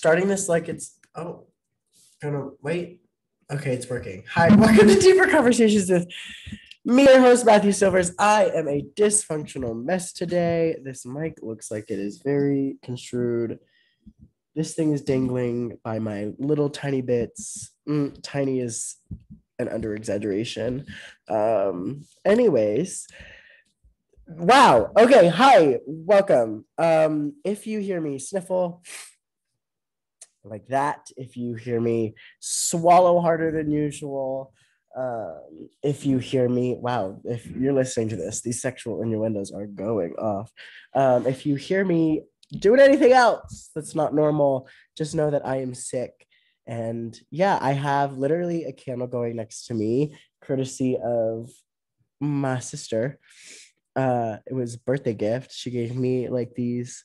starting this like it's gonna wait. Okay, it's working. Hi, welcome to Deeper Conversations with me, your host, Matthew Silvers. I am a dysfunctional mess today. This mic looks like it is very construed. This thing is dangling by my little tiny bits. Tiny is an under exaggeration. Anyways, wow. Okay, hi, welcome. If you hear me sniffle like that, if you hear me swallow harder than usual, if you hear me, wow, if you're listening to this, these sexual innuendos are going off. If you hear me doing anything else that's not normal, just know that I am sick. And yeah, I have literally a candle going next to me, courtesy of my sister. It was a birthday gift. She gave me like these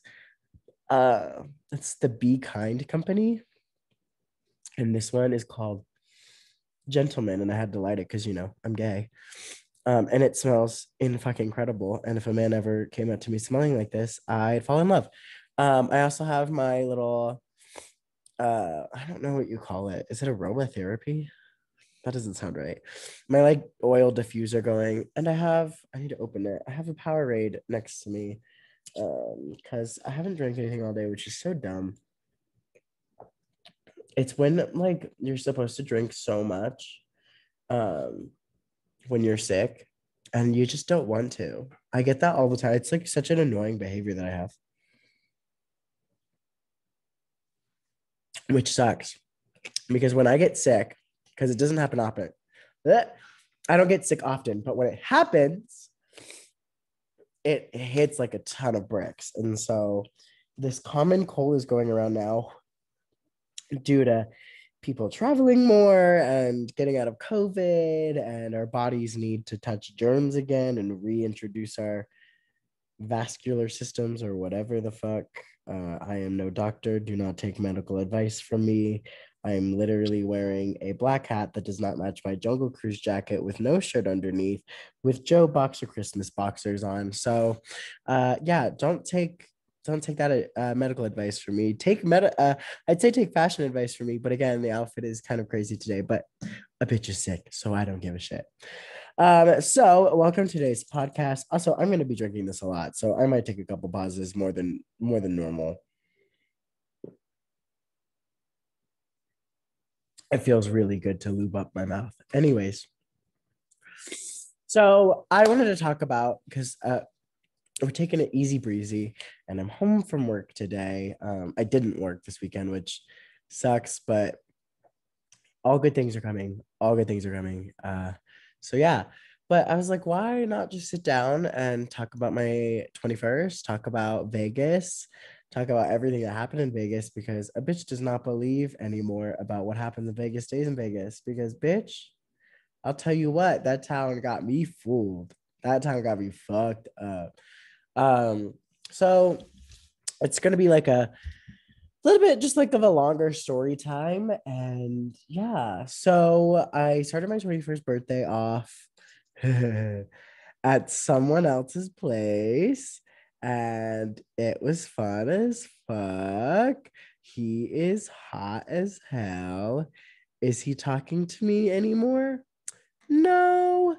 it's the Be Kind company, and this one is called Gentleman, and I had to light it because I'm gay. And it smells in fucking incredible, and if a man ever came up to me smelling like this, I'd fall in love. I also have my little I don't know what you call it. Is it aromatherapy? That doesn't sound right. My like oil diffuser going, and I need to open it. I have a Powerade next to me because I haven't drank anything all day, which is so dumb. It's when like you're supposed to drink so much when you're sick and you just don't want to. I get that all the time. It's like such an annoying behavior that I have, which sucks because when I get sick, because it doesn't happen often, I don't get sick often, but when it happens, it hits like a ton of bricks. And so this common cold is going around now due to people traveling more and getting out of COVID, and our bodies need to touch germs again and reintroduce our vascular systems or whatever the fuck. I am no doctor. Do not take medical advice from me. I am literally wearing a black hat that does not match my Jungle Cruise jacket with no shirt underneath, with Joe Boxer Christmas boxers on. So, yeah, don't take that medical advice from me. I'd say take fashion advice from me, but again, the outfit is kind of crazy today. But a bitch is sick, so I don't give a shit. So welcome to today's podcast. Also, I'm going to be drinking this a lot, so I might take a couple pauses more than normal. It feels really good to lube up my mouth. Anyways, so I wanted to talk about because we're taking it easy breezy, and I'm home from work today. I didn't work this weekend, which sucks, but all good things are coming. All good things are coming. So yeah, but I was like, why not just sit down and talk about my 21st, talk about Vegas, talk about everything that happened in Vegas, because a bitch does not believe anymore about what happens in Vegas stays in Vegas, because bitch, I'll tell you what, that town got me fooled. That town got me fucked up. So it's gonna be like a little bit just like of a longer story time. And yeah, so I started my 21st birthday off at someone else's place, and it was fun as fuck. He is hot as hell. Is he talking to me anymore? No.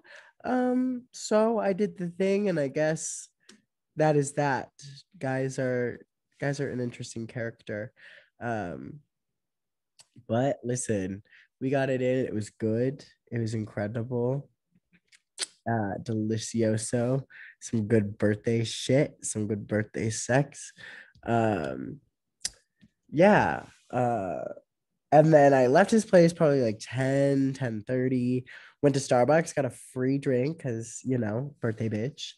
So I did the thing, and I guess that is that. Guys are an interesting character. Um, but listen, we got it in. It was good. It was incredible. Delicioso. Some good birthday shit. Some good birthday sex. Um, yeah. And then I left his place probably like 10:30. Went to Starbucks, got a free drink because, birthday bitch.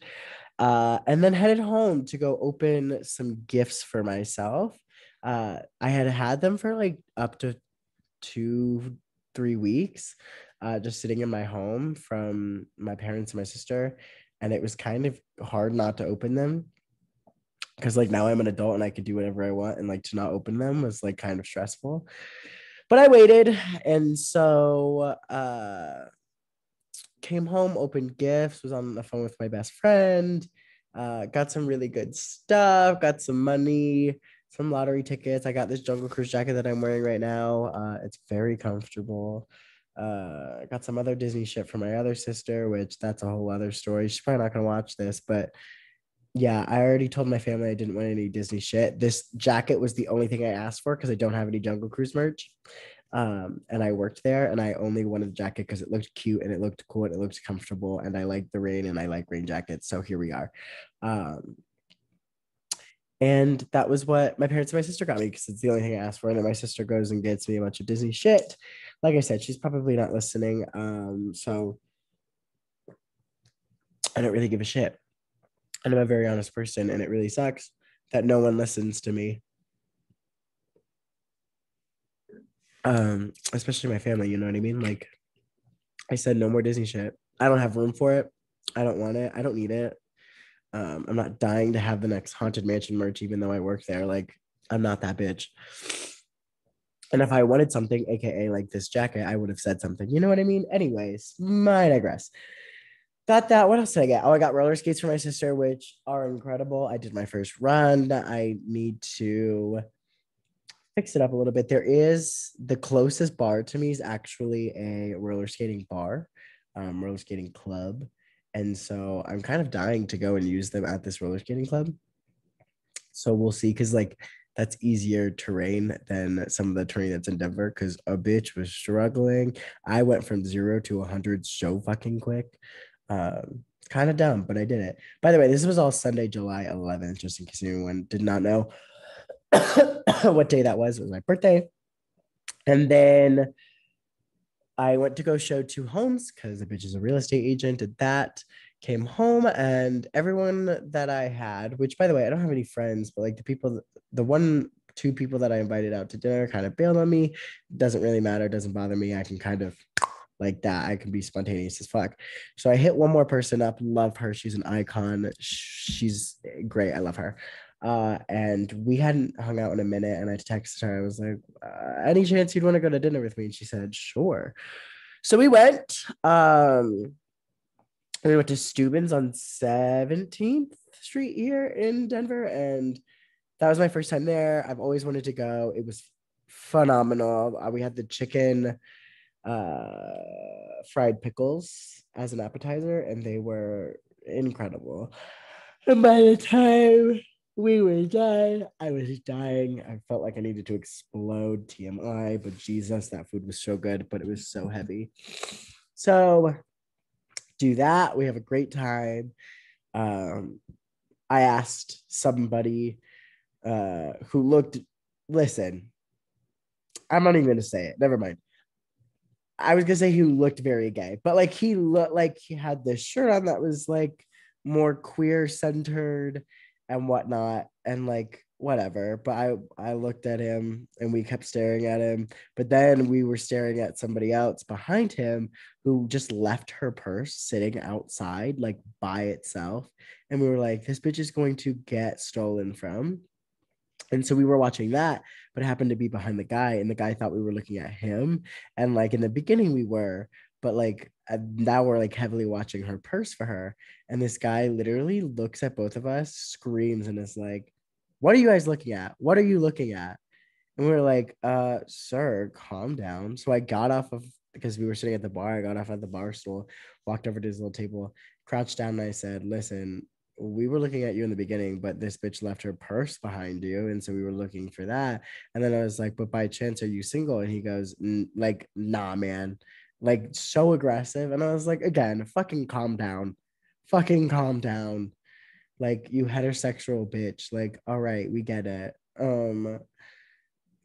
And then headed home to go open some gifts for myself. I had them for like up to 2-3 weeks, just sitting in my home from my parents and my sister. And it was kind of hard not to open them because like now I'm an adult and I could do whatever I want, and like to not open them was like kind of stressful. But I waited, and so came home, opened gifts, was on the phone with my best friend, got some really good stuff, got some money, some lottery tickets. I got this Jungle Cruise jacket that I'm wearing right now. It's very comfortable. I got some other Disney shit from my other sister, which that's a whole other story. She's probably not gonna watch this, but yeah, I already told my family I didn't want any Disney shit. This jacket was the only thing I asked for because I don't have any Jungle Cruise merch. And I worked there and I only wanted the jacket because it looked cute and it looked cool and it looked comfortable and I like the rain and I like rain jackets. So here we are. And that was what my parents and my sister got me because it's the only thing I asked for. And then my sister goes and gets me a bunch of Disney shit. Like I said, she's probably not listening. So I don't really give a shit. And I'm a very honest person, and it really sucks that no one listens to me. Especially my family, you know what I mean? Like I said, no more Disney shit. I don't have room for it. I don't want it. I don't need it. I'm not dying to have the next Haunted Mansion merch, even though I work there. Like, I'm not that bitch. And if I wanted something, aka like this jacket, I would have said something. You know what I mean? Anyways, I digress. Got that. What else did I get? Oh, I got roller skates for my sister, which are incredible. I did my first run. I need to fix it up a little bit. There is the closest bar to me is actually a roller skating bar, roller skating club. And so I'm kind of dying to go and use them at this roller skating club. So we'll see. Cause like that's easier terrain than some of the terrain that's in Denver. Cause a bitch was struggling. I went from 0 to 100 so fucking quick. Kind of dumb, but I did it. By the way, this was all Sunday, July 11th, just in case anyone did not know what day that was. It was my birthday. And then I went to go show two homes because the bitch is a real estate agent. Did that, came home, and everyone that I had, which by the way, I don't have any friends, but like the people, the one, two people that I invited out to dinner kind of bailed on me. Doesn't really matter, doesn't bother me. I can kind of like that. I can be spontaneous as fuck. So I hit one more person up. Love her. She's an icon. She's great. I love her. And we hadn't hung out in a minute. And I texted her. I was like, any chance you'd want to go to dinner with me? And she said, sure. So we went. We went to Steuben's on 17th Street here in Denver. And that was my first time there. I've always wanted to go. It was phenomenal. We had the chicken fried pickles as an appetizer, and they were incredible. And by the time we were done, I was dying. I felt like I needed to explode. TMI, but Jesus, that food was so good, but it was so heavy. So do that. We have a great time. I asked somebody who looked, listen, I'm not even going to say it. Never mind. I was gonna say he looked very gay, but like he looked like he had this shirt on that was like more queer centered and whatnot, and like whatever. But I looked at him and we kept staring at him. But then we were staring at somebody else behind him who just left her purse sitting outside like by itself, and we were like, this bitch is going to get stolen from. And so we were watching that, but it happened to be behind the guy, and the guy thought we were looking at him. And like in the beginning, we were, but like now we're like heavily watching her purse for her. And this guy literally looks at both of us, screams, and is like, what are you guys looking at? What are you looking at? And we were like, sir, calm down. So I got off of, because we were sitting at the bar, I got off at the bar stool, walked over to his little table, crouched down, and I said, listen, we were looking at you in the beginning, but this bitch left her purse behind you. And so we were looking for that. And then I was like, but by chance, are you single? And he goes, like, nah, man. Like, so aggressive. And I was like, again, fucking calm down. Fucking calm down. Like, you heterosexual bitch. Like, all right, we get it. And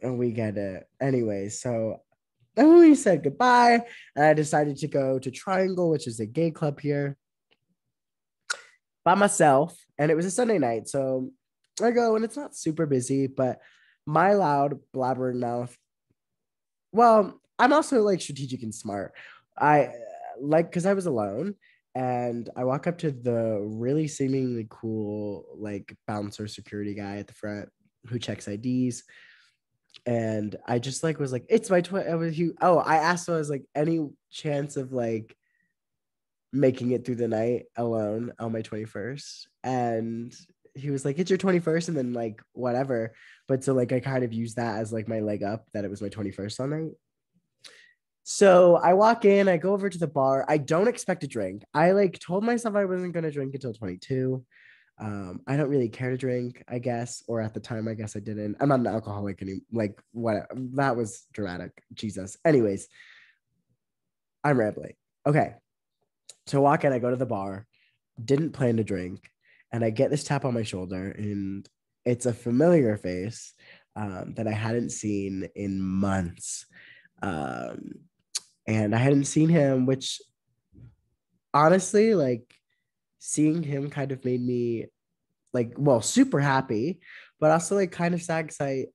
we get it. Anyway, so then we said goodbye. And I decided to go to Triangle, which is a gay club here, by myself. And it was a Sunday night. So I go, and it's not super busy, but my loud blabbering mouth. Well, I'm also like strategic and smart. I like, because I was alone, and I walk up to the really seemingly cool like bouncer security guy at the front who checks IDs. And I just like was like, it's my I was you. Oh, I asked him, I was like, any chance of like making it through the night alone on my 21st? And he was like, it's your 21st, and then like whatever. But so like I kind of used that as like my leg up that it was my 21st all night. So I walk in, I go over to the bar. I don't expect a drink. I like told myself I wasn't gonna drink until 22. I don't really care to drink, I guess, or at the time, I guess I didn't. I'm not an alcoholic anymore. Like what? That was dramatic. Jesus. Anyways, I'm rambling. Okay, so I walk in, I go to the bar, didn't plan to drink, and I get this tap on my shoulder, and it's a familiar face that I hadn't seen in months. Um, and I hadn't seen him, which honestly, like seeing him kind of made me like, well, super happy, but also like kind of sad because I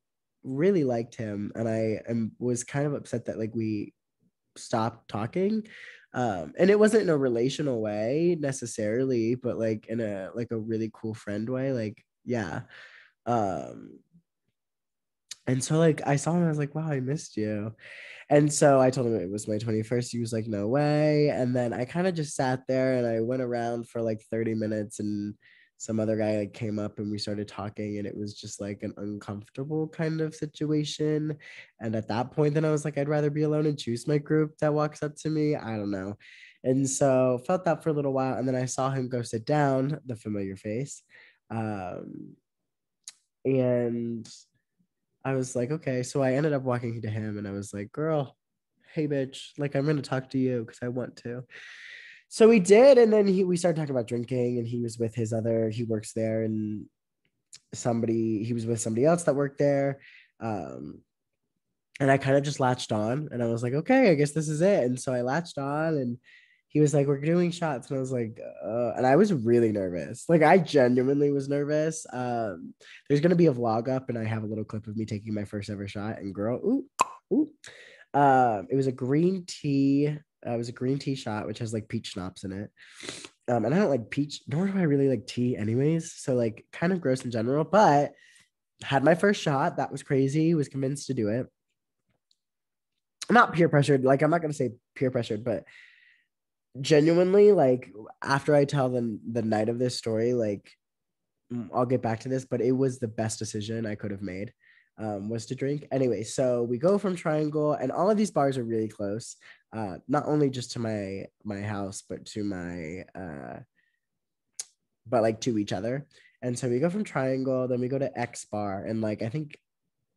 really liked him, and was kind of upset that like we stopped talking. And it wasn't in a relational way necessarily, but like in a like a really cool friend way. Like, yeah. Um, and so like I saw him, I was like, wow, I missed you. And so I told him it was my 21st. He was like, no way. And then I kind of just sat there and I went around for like 30 minutes, and some other guy like came up and we started talking, and it was just like an uncomfortable kind of situation. And at that point, then I was like, I'd rather be alone and choose my group that walks up to me. I don't know. And so felt that for a little while. And then I saw him go sit down, the familiar face. Um, and I was like, okay. So I ended up walking to him and I was like, girl, hey, bitch, like I'm going to talk to you because I want to. So we did. And then we started talking about drinking, and he was with he works there, and he was with somebody else that worked there. Um, and I kind of just latched on, and I was like, okay, I guess this is it. And so I latched on, and he was like, we're doing shots. And I was like, and I was really nervous. Like I genuinely was nervous. There's going to be a vlog up, and I have a little clip of me taking my first ever shot, and girl, ooh, ooh. It was a green tea. It was a green tea shot, which has like peach schnapps in it. And I don't like peach, nor do I really like tea anyways. So like kind of gross in general, but had my first shot. That was crazy. Was convinced to do it. Not peer pressured. Like I'm not going to say peer pressured, but genuinely, like after I tell the night of this story, like I'll get back to this, but it was the best decision I could have made, was to drink. Anyway, so we go from Triangle, and all of these bars are really close, not only just to my house, but to but like to each other. And so we go from Triangle, then we go to X Bar, and like I think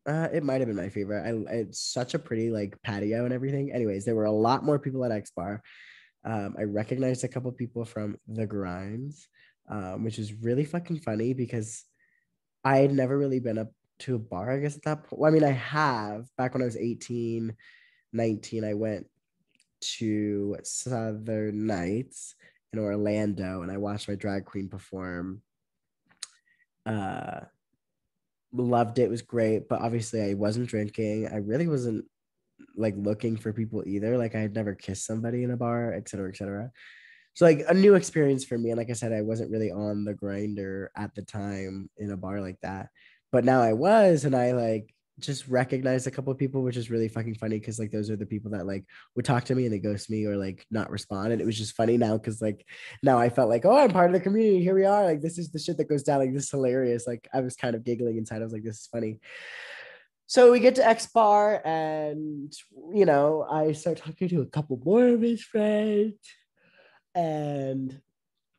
it might have been my favorite. It's such a pretty like patio and everything. Anyways, there were a lot more people at X Bar. I recognized a couple people from the Grinds, which is really fucking funny because I had never really been up to a bar, I guess, at that point. Well, I mean, I have. Back when I was 18, 19, I went to Southern Nights in Orlando, and I watched my drag queen perform. Uh, Loved it. It was great, but obviously I wasn't drinking. I really wasn't like looking for people either. Like I had never kissed somebody in a bar, et cetera, et cetera. So like a new experience for me. And like I said, I wasn't really on the grinder at the time in a bar like that. But now I was, and I like just recognized a couple of people, which is really fucking funny because like those are the people that like would talk to me and they ghost me or like not respond. And it was just funny now because like now I felt like, oh, I'm part of the community. Here we are. Like this is the shit that goes down. Like this is hilarious. Like I was kind of giggling inside. I was like, this is funny. So we get to X Bar, and I start talking to a couple more of his friends, and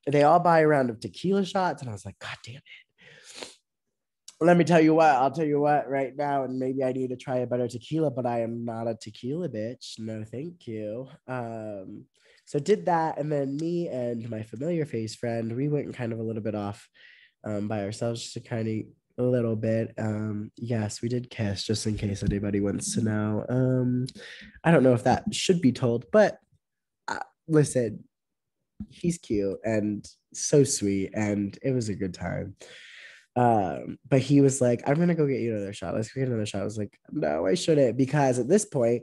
they all buy a round of tequila shots. And I was like, God damn it. Let me tell you what, I'll tell you what right now, and maybe I need to try a better tequila, but I am not a tequila bitch. No, thank you. So did that, and then me and my familiar face friend, we went kind of a little bit off by ourselves, just to kind of a little bit. Yes, we did kiss, just in case anybody wants to know. I don't know if that should be told, but listen, he's cute and so sweet, and it was a good time. But he was like, I'm gonna go get you another shot. Let's go get another shot. I was like, no, I shouldn't, because at this point,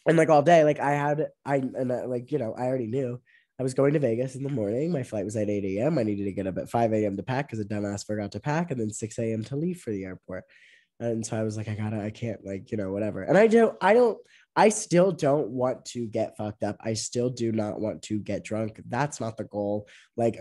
and like all day, like I already knew I was going to Vegas in the morning. My flight was at 8 a.m. I needed to get up at 5 a.m. to pack because a dumbass forgot to pack, and then 6 a.m. to leave for the airport. And so I was like, I can't, like, whatever. And I still don't want to get fucked up. I still do not want to get drunk. That's not the goal. Like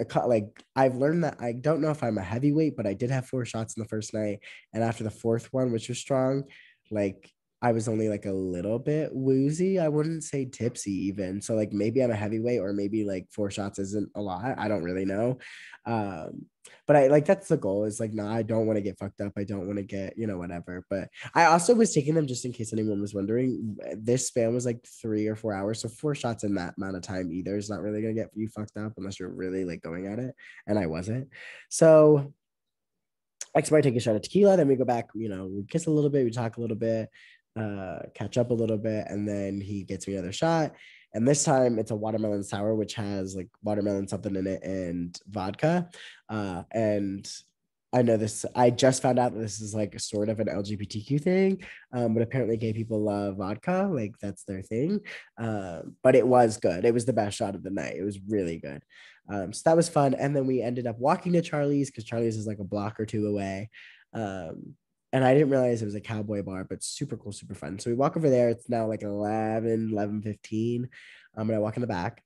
I've learned that I don't know if I'm a heavyweight, but I did have 4 shots in the first night. And after the fourth one, which was strong, like I was only like a little bit woozy. I wouldn't say tipsy even. So like maybe I'm a heavyweight, or maybe like 4 shots isn't a lot. I don't really know. Um, but I like, that's the goal, is like, no, I don't want to get fucked up. I don't want to get, whatever. But I also was taking them, just in case anyone was wondering. This span was like 3 or 4 hours. So 4 shots in that amount of time either is not really gonna get you fucked up unless you're really like going at it. And I wasn't. So I might take a shot of tequila, then we go back, we kiss a little bit, we talk a little bit, catch up a little bit, and then he gets me another shot. And this time it's a watermelon sour, which has like watermelon something in it and vodka. And I know this, I just found out that this is like a sort of an LGBTQ thing, but apparently gay people love vodka, like that's their thing. But it was good. It was the best shot of the night. It was really good. So that was fun. And then we ended up walking to Charlie's, because Charlie's is like a block or two away. And I didn't realize it was a cowboy bar, but super cool, super fun. So we walk over there. It's now like 11:15. And I walk in the back,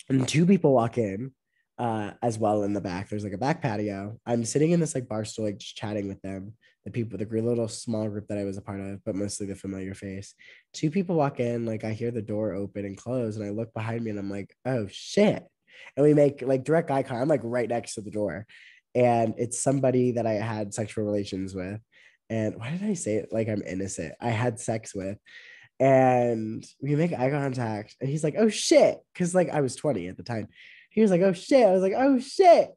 and two people walk in as well in the back. There's like a back patio. I'm sitting in this like bar stool, like just chatting with them, the people, the little small group that I was a part of, but mostly the familiar face. Two people walk in, like I hear the door open and close, and I look behind me and I'm like, oh shit. And we make like direct eye contact. I'm like right next to the door. And it's somebody that I had sexual relations with. And why did I say it like I'm innocent? I had sex with. And we make eye contact, and he's like, oh shit, because like I was 20 at the time. He was like, oh shit. I was like, oh shit,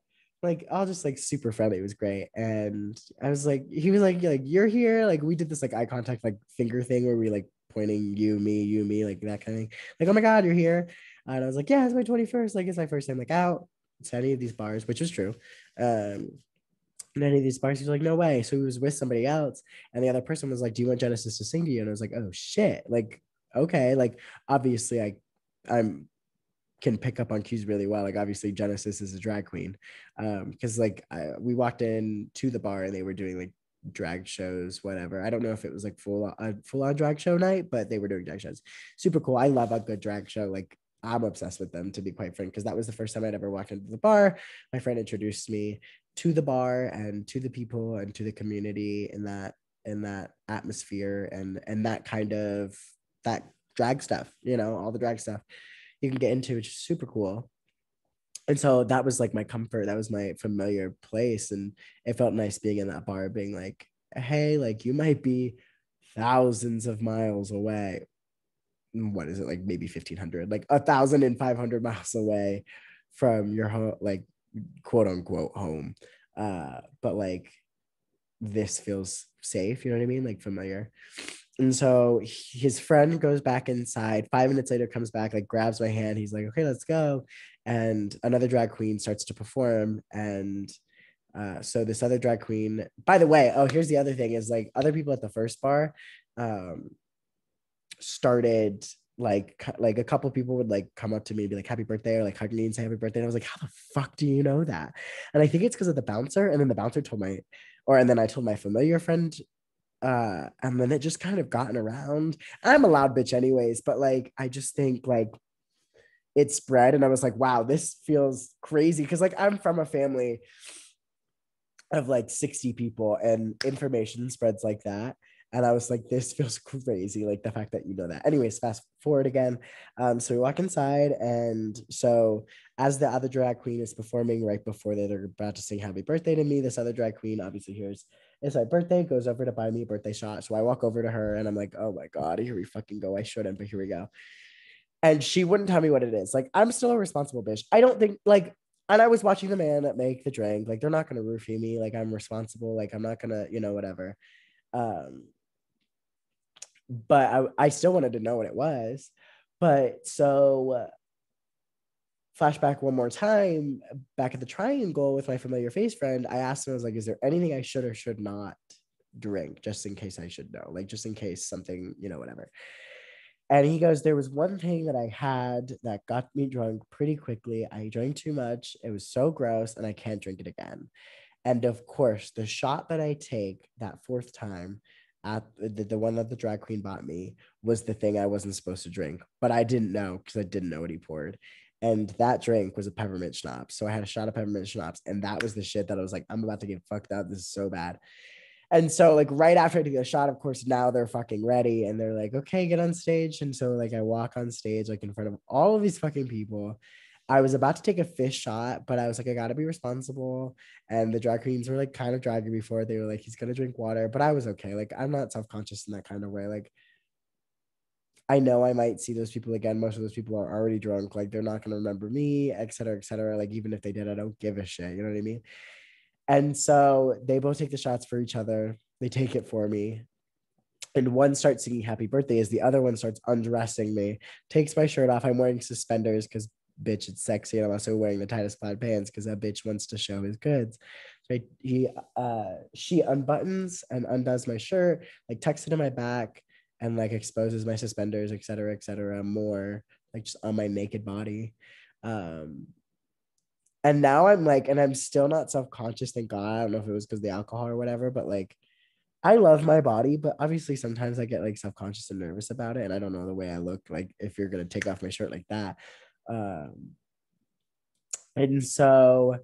like all just like super friendly. It was great. And I was like, he was like you're here, like we did this like eye contact like finger thing where we like pointing, you me, like that kind of thing, like, oh my god, you're here. And I was like, yeah, it's my 21st, like it's my first time like out to any of these bars, which is true. In any of these bars. He's like, no way. So he was with somebody else, and the other person was like, do you want Genesis to sing to you? And I was like, oh shit, like okay, like obviously I'm can pick up on cues really well. Like obviously Genesis is a drag queen, because like we walked in to the bar and they were doing like drag shows, whatever. I don't know if it was like full on drag show night, but they were doing drag shows. Super cool. I love a good drag show. Like I'm obsessed with them, to be quite frank, because that was the first time I'd ever walked into the bar. My friend introduced me to the bar and to the people and to the community in that atmosphere, and that kind of that drag stuff, all the drag stuff you can get into, which is super cool. And so that was like my comfort. That was my familiar place. And it felt nice being in that bar, being like, hey, like you might be thousands of miles away. What is it, like maybe 1,500, like 1,500 miles away from your home, like quote unquote home. But like this feels safe, you know what I mean? Like familiar. And so his friend goes back inside. 5 minutes later, comes back, like grabs my hand. He's like, okay, let's go. And another drag queen starts to perform. And so this other drag queen, by the way, oh, here's the other thing, is like other people at the first bar started like a couple people would like come up to me and be like happy birthday, or like hug me and say happy birthday. And I was like, how the fuck do you know that? And I think it's because of the bouncer. And then the bouncer told and then I told my familiar friend, and then it just kind of gotten around. I'm a loud bitch anyways, but like I just think like it spread, and I was like, wow, this feels crazy, because like I'm from a family of like 60 people, and information spreads like that. And I was like, this feels crazy, like the fact that you know that. Anyways, fast forward again. So we walk inside, and so as the other drag queen is performing right before they're about to sing happy birthday to me, this other drag queen obviously hears it's my birthday, goes over to buy me a birthday shot. So I walk over to her and I'm like, oh my God, here we fucking go. I shouldn't, but here we go. And she wouldn't tell me what it is. Like, I'm still a responsible bitch. I don't think like, and I was watching the man make the drink. Like, they're not gonna roofie me. Like, I'm responsible. Like, I'm not gonna, whatever. Um, but I still wanted to know what it was. But so flashback one more time, back at the triangle with my familiar face friend, I asked him, I was like, is there anything I should or should not drink, just in case I should know, like just in case something, whatever. And he goes, there was one thing that I had that got me drunk pretty quickly. I drank too much. It was so gross, and I can't drink it again. And of course, the shot that I take that fourth time at the one that the drag queen bought me was the thing I wasn't supposed to drink, but I didn't know because I didn't know what he poured. And that drink was a peppermint schnapps. So I had a shot of peppermint schnapps, and that was the shit that I was like, I'm about to get fucked up. This is so bad. And so, like, right after I take a shot, of course, now they're fucking ready and they're like, okay, get on stage. And so, like, I walk on stage, like, in front of all of these fucking people. I was about to take a fish shot, but I was like, I gotta be responsible. And the drag queens were like kind of dragging me for it. They were like, he's gonna drink water, but I was okay. Like, I'm not self-conscious in that kind of way. Like, I know I might see those people again. Most of those people are already drunk. Like, they're not gonna remember me, et cetera, et cetera. Like, even if they did, I don't give a shit. You know what I mean? And so they both take the shots for each other. They take it for me. And one starts singing happy birthday as the other one starts undressing me, takes my shirt off. I'm wearing suspenders because bitch, it's sexy. And I'm also wearing the tightest plaid pants because that bitch wants to show his goods. So she unbuttons and undoes my shirt, like tucks it in my back and like exposes my suspenders, et cetera, more like just on my naked body. And now I'm like, and I'm still not self-conscious, thank God. I don't know if it was because of the alcohol or whatever, but like I love my body, but obviously sometimes I get like self-conscious and nervous about it. And I don't know the way I look like if you're gonna take off my shirt like that. Um, and so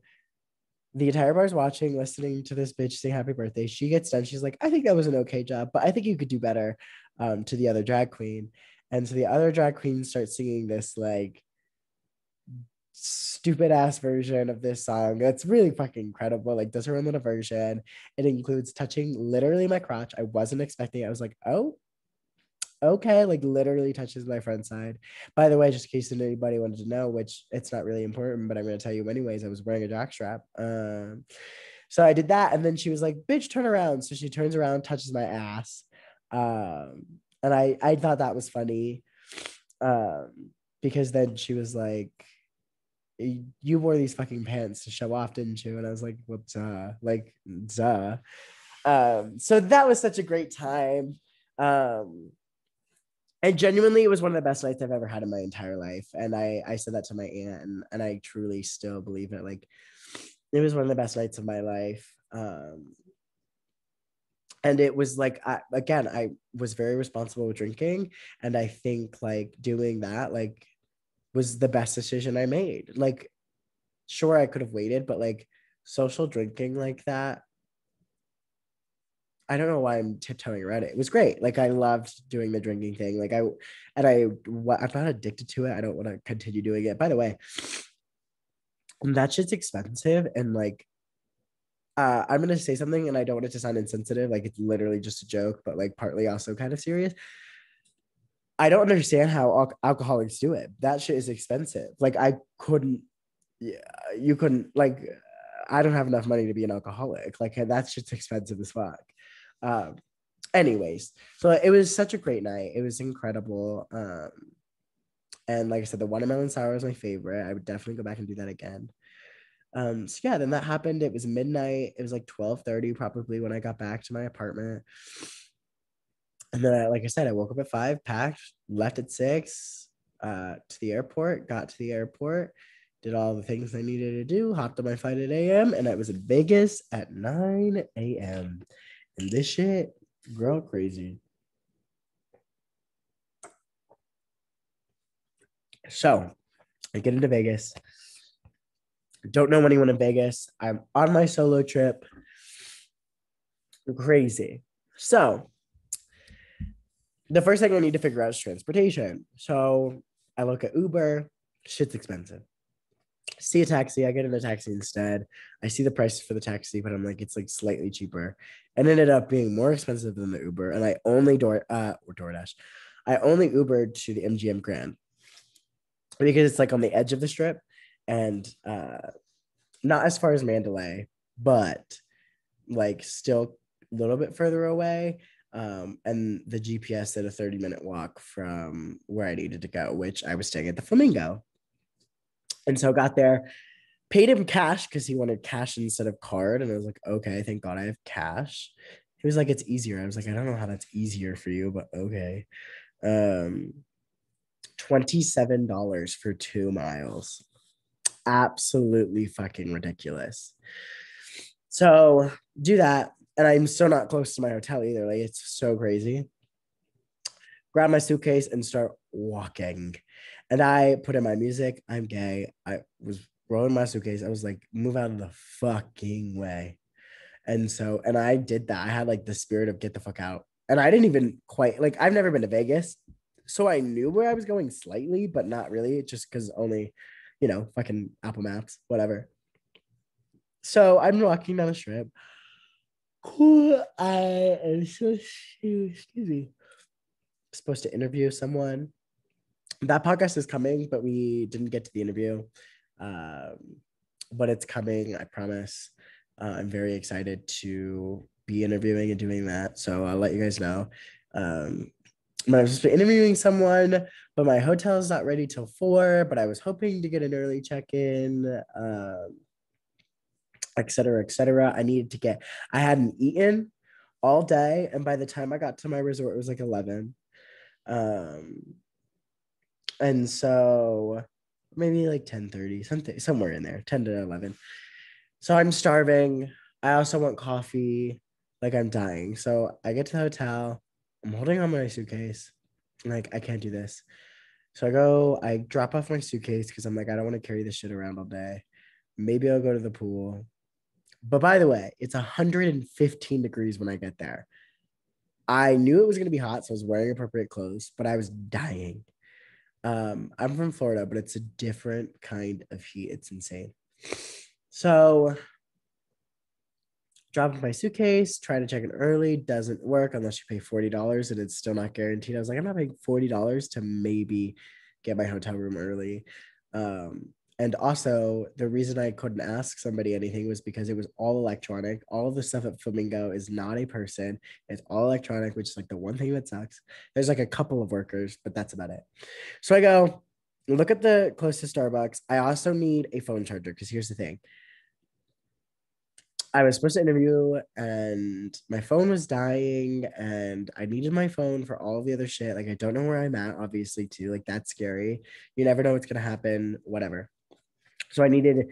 the entire bar's watching, listening to this bitch sing happy birthday. She gets done. She's like, I think that was an okay job, but I think you could do better to the other drag queen. And so the other drag queen starts singing this like stupid ass version of this song. It's really fucking incredible. Like, does her own little version. It includes touching literally my crotch. I wasn't expecting it. I was like, oh, okay. Like, literally touches my front side. By the way, just in case anybody wanted to know, which it's not really important, but I'm going to tell you anyways, I was wearing a jockstrap. So I did that. And then she was like, bitch, turn around. So she turns around, touches my ass. And I thought that was funny. Because then she was like, you wore these fucking pants to show off, didn't you? And I was like, well, duh. Like, duh. So that was such a great time. And genuinely, it was one of the best nights I've ever had in my entire life. And I said that to my aunt, and I truly still believe it. Like, it was one of the best nights of my life. And it was like, again, I was very responsible with drinking. And I think like doing that, like, was the best decision I made. Like, sure, I could have waited, but like social drinking like that, I don't know why I'm tiptoeing around it. It was great. Like, I loved doing the drinking thing. Like, I'm not addicted to it. I don't want to continue doing it. By the way, that shit's expensive. And like, I'm gonna say something, and I don't want it to sound insensitive. Like, it's literally just a joke, but like partly also kind of serious. I don't understand how alcoholics do it. That shit is expensive. Like, I couldn't. Yeah, you couldn't. Like, I don't have enough money to be an alcoholic. Like, that shit's expensive as fuck. Um, anyways, so it was such a great night. It was incredible. And like I said, the watermelon sour was my favorite. I would definitely go back and do that again. So yeah, then that happened. It was midnight. It was like 12:30 probably when I got back to my apartment. And then, like I said, I woke up at 5, packed, left at 6, to the airport, got to the airport, did all the things I needed to do, hopped on my flight at a.m., and I was in Vegas at 9 a.m. And this shit, girl, crazy. So I get into Vegas. Don't know anyone in Vegas. I'm on my solo trip. Crazy. So the first thing I need to figure out is transportation. So I look at Uber. Shit's expensive. See a taxi. I get in a taxi instead. I see the prices for the taxi, but I'm like, it's like slightly cheaper. And it ended up being more expensive than the Uber. And I only DoorDash. I only Ubered to the MGM Grand because it's like on the edge of the strip, and not as far as Mandalay, but like still a little bit further away. And the GPS said a 30-minute walk from where I needed to go, which I was staying at the Flamingo. And so got there, paid him cash because he wanted cash instead of card. And I was like, okay, thank God I have cash. He was like, it's easier. I was like, I don't know how that's easier for you, but okay. $27 for 2 miles. Absolutely fucking ridiculous. So do that. And I'm still not close to my hotel either. Like, it's so crazy. Grab my suitcase and start walking. And I put in my music. I'm gay. I was rolling my suitcase. I was like, move out of the fucking way. And I did that. I had like the spirit of get the fuck out. And I didn't even quite like, I've never been to Vegas. So I knew where I was going slightly, but not really, just because only, fucking Apple Maps, whatever. So I'm walking down the strip. I am so, excuse me, supposed to interview someone. That podcast is coming, but we didn't get to the interview. Um, but it's coming, I promise. I'm very excited to be interviewing and doing that. So I'll let you guys know. But I was supposed to be interviewing someone, but my hotel is not ready till 4. But I was hoping to get an early check-in, et cetera, et cetera. I hadn't eaten all day. And by the time I got to my resort, it was like 11. Um, and so maybe like 10:30, something somewhere in there, 10 to 11. So I'm starving. I also want coffee. Like, I'm dying. So I get to the hotel. I'm holding on my suitcase. Like, I can't do this. So I drop off my suitcase because I'm like, I don't want to carry this shit around all day. Maybe I'll go to the pool. But by the way, it's 115 degrees when I get there. I knew it was going to be hot, so I was wearing appropriate clothes, but I was dying. I'm from Florida, but it's a different kind of heat. It's insane. So drop my suitcase, try to check in early, doesn't work unless you pay $40 and it's still not guaranteed. I was like, I'm not paying $40 to maybe get my hotel room early. And also, the reason I couldn't ask somebody anything was because it was all electronic. All of the stuff at Flamingo is not a person. It's all electronic, which is like the one thing that sucks. There's like a couple of workers, but that's about it. So I go, look at the closest Starbucks. I also need a phone charger because here's the thing. I was supposed to interview and my phone was dying and I needed my phone for all of the other shit. Like, I don't know where I'm at, obviously, too. Like, that's scary. You never know what's going to happen, whatever. So I needed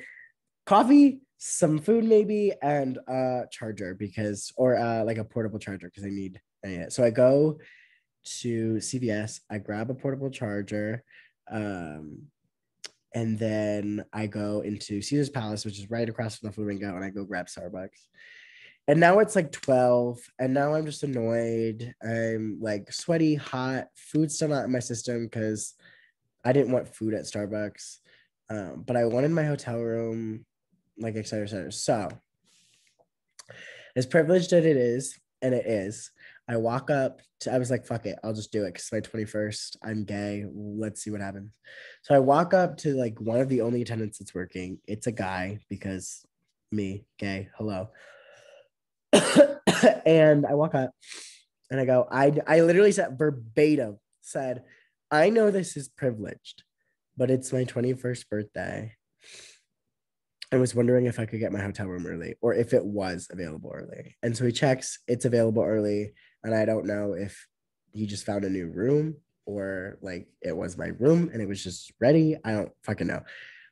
coffee, some food maybe, and a charger or like a portable charger because I need it. So I go to CVS, I grab a portable charger. And then I go into Caesar's Palace, which is right across from the Flamingo, and I go grab Starbucks. And now it's like 12, and now I'm just annoyed. I'm like sweaty, hot, food's still not in my system because I didn't want food at Starbucks. But I wanted my hotel room, like, et cetera, et cetera. So, as privileged as it is, and it is, I was like, fuck it, I'll just do it because my 21st, I'm gay. Let's see what happens. So I walk up to like one of the only attendants that's working. It's a guy because me, gay, hello. And I walk up and I go, I literally said verbatim, said, I know this is privileged, but it's my 21st birthday. I was wondering if I could get my hotel room early or if it was available early. And so he checks, it's available early. And I don't know if he just found a new room or like it was my room and it was just ready. I don't fucking know.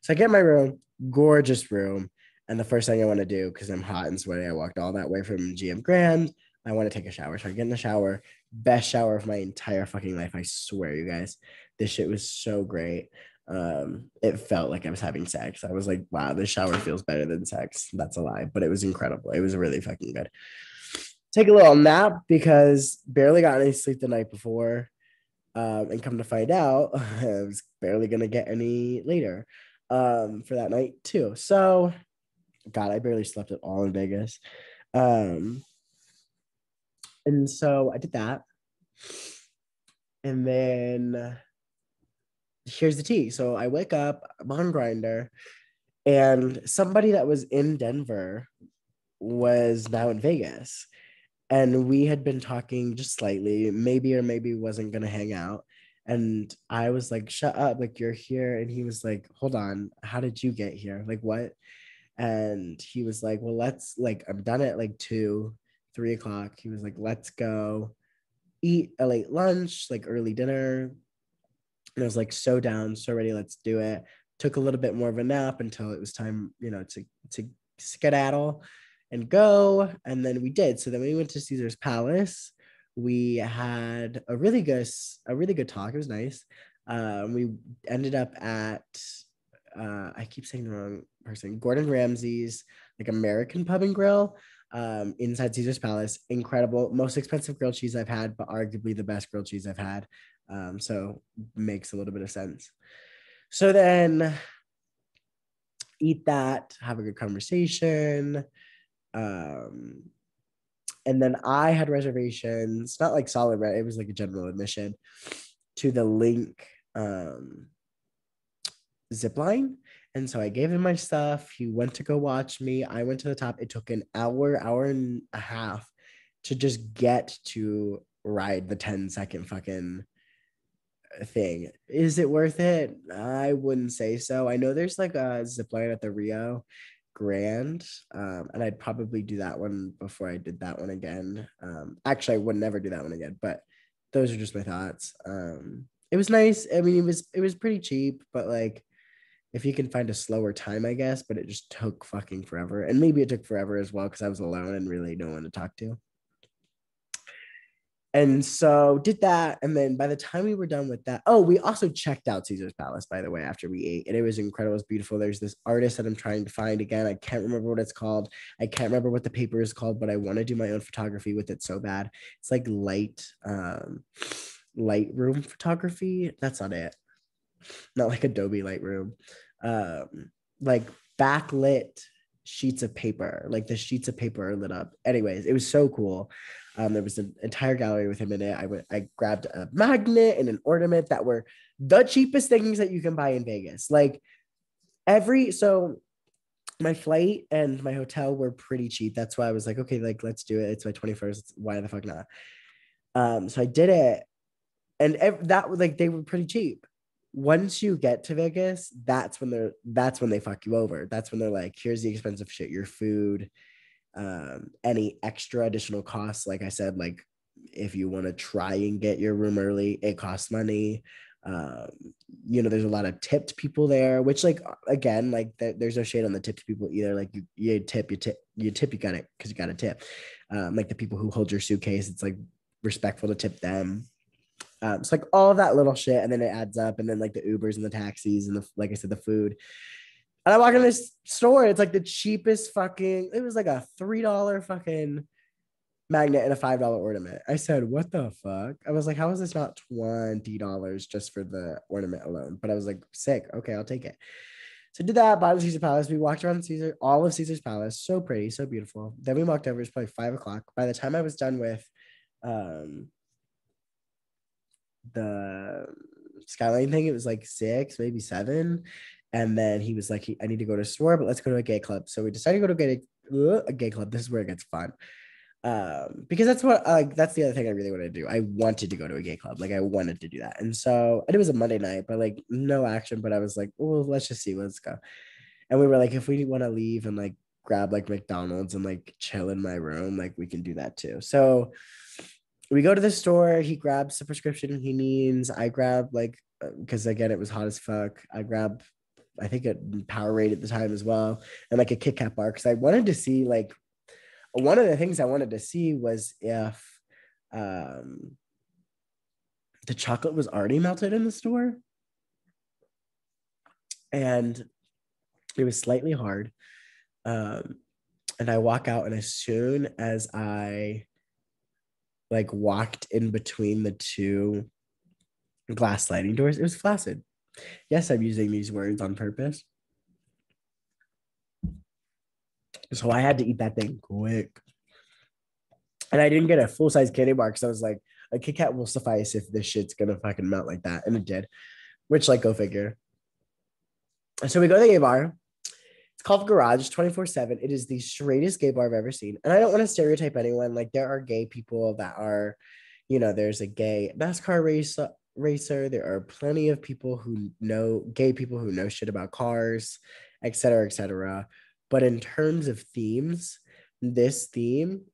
So I get my room, gorgeous room. And the first thing I want to do, because I'm hot and sweaty, I walked all that way from GM Grand. I want to take a shower. So I get in the shower, best shower of my entire fucking life. I swear, you guys, this shit was so great. It felt like I was having sex. I was like, wow, this shower feels better than sex. That's a lie, but it was incredible. It was really fucking good. Take a little nap because barely got any sleep the night before. And come to find out, I was barely gonna get any later for that night too. So, God, I barely slept at all in Vegas. Um, and so I did that. And then here's the tea. So I wake up, I'm on Grinder, and somebody that was in Denver was now in Vegas. And we had been talking just slightly, maybe or maybe wasn't going to hang out. And I was like, shut up, like, you're here. And he was like, hold on, how did you get here? Like, what? And he was like, well, let's, like, I'm done at like 2, 3 o'clock. He was like, let's go eat a late lunch, like early dinner. And I was like, so down, so ready, let's do it. Took a little bit more of a nap until it was time, to skedaddle. and go. And then we did. So then we went to Caesar's Palace. We had a really good talk. It was nice. We ended up at I keep saying the wrong person, Gordon Ramsay's like American Pub and Grill inside Caesar's Palace. Incredible, most expensive grilled cheese I've had, but arguably the best grilled cheese I've had. So makes a little bit of sense. So then eat that, have a good conversation. Um, and then I had reservations, not like solid, right? It was like a general admission to the Link zip line. And so I gave him my stuff. He went to go watch me. I went to the top. It took an hour and a half to just get to ride the 10-second fucking thing. Is it worth it? I wouldn't say so. I know there's like a zip line at the Rio Grande, and I'd probably do that one before I did that one again. Actually, I would never do that one again, but those are just my thoughts. It was nice. I mean, it was pretty cheap, but like if you can find a slower time, I guess, but it just took fucking forever. And maybe it took forever as well because I was alone and really no one to talk to. And so did that. And then by the time we were done with that, oh, we also checked out Caesar's Palace, by the way, after we ate. And it was incredible. It was beautiful. There's this artist that I'm trying to find again. I can't remember what it's called. I can't remember what the paper is called, but I want to do my own photography with it so bad. It's like Lightroom photography. That's not it. Not like Adobe Lightroom. Like backlit sheets of paper, like the sheets of paper are lit up. Anyways, it was so cool. There was an entire gallery with him in it. I grabbed a magnet and an ornament that were the cheapest things that you can buy in Vegas. Like so my flight and my hotel were pretty cheap. That's why I was like, okay, like let's do it. It's my 21st. Why the fuck not? So I did it, and that was like they were pretty cheap. Once you get to Vegas, that's when they fuck you over. That's when they're like, here's the expensive shit, your food, any extra additional costs. Like I said, like if you want to try and get your room early, it costs money. Um, there's a lot of tipped people there, which like again, like there's no shade on the tipped people either. Like you tip, you got it because you got a tip. Like the people who hold your suitcase, it's like respectful to tip them. So like all of that little shit, and then it adds up, and then like the Ubers and the taxis and the like I said, the food. And I walk in this store, it's like the cheapest fucking. It was like a $3 fucking magnet and a $5 ornament. I said, "What the fuck?" I was like, "How is this not $20 just for the ornament alone?" But I was like, "Sick, okay, I'll take it." So did that. Bought Caesar Palace. We walked around all of Caesar's Palace. So pretty, so beautiful. Then we walked over. It's probably 5 o'clock. By the time I was done with, the skyline thing, it was like 6, maybe 7. And then he was like, I need to go to a store, but let's go to a gay club. So we decided to go to a gay club. This is where it gets fun. Because that's the other thing I really wanted to do. I wanted to go to a gay club. Like I wanted to do that. And it was a Monday night, but like no action. But I was like, well, let's just see, let's go. And we were like, if we want to leave and like grab like McDonald's and like chill in my room, like we can do that too. So we go to the store. He grabs the prescription he needs. I grab like, because again, it was hot as fuck. I grab, I think a Powerade at the time as well, and like a Kit Kat bar. Because I wanted to see like, one of the things I wanted to see was if the chocolate was already melted in the store. And it was slightly hard. And I walk out, and as soon as I like walked in between the two glass sliding doors, it was flaccid. Yes, I'm using these words on purpose. So I had to eat that thing quick. And I didn't get a full size candy bar because I was like, a Kit Kat will suffice if this shit's gonna fucking melt like that. And it did, which, like, go figure. So we go to the gay bar. It's called Garage 24/7. It is the straightest gay bar I've ever seen. And I don't want to stereotype anyone. Like, there are gay people that are, there's a gay NASCAR racer. There are plenty of people who know, gay people who know shit about cars, et cetera, et cetera. But in terms of themes, this theme,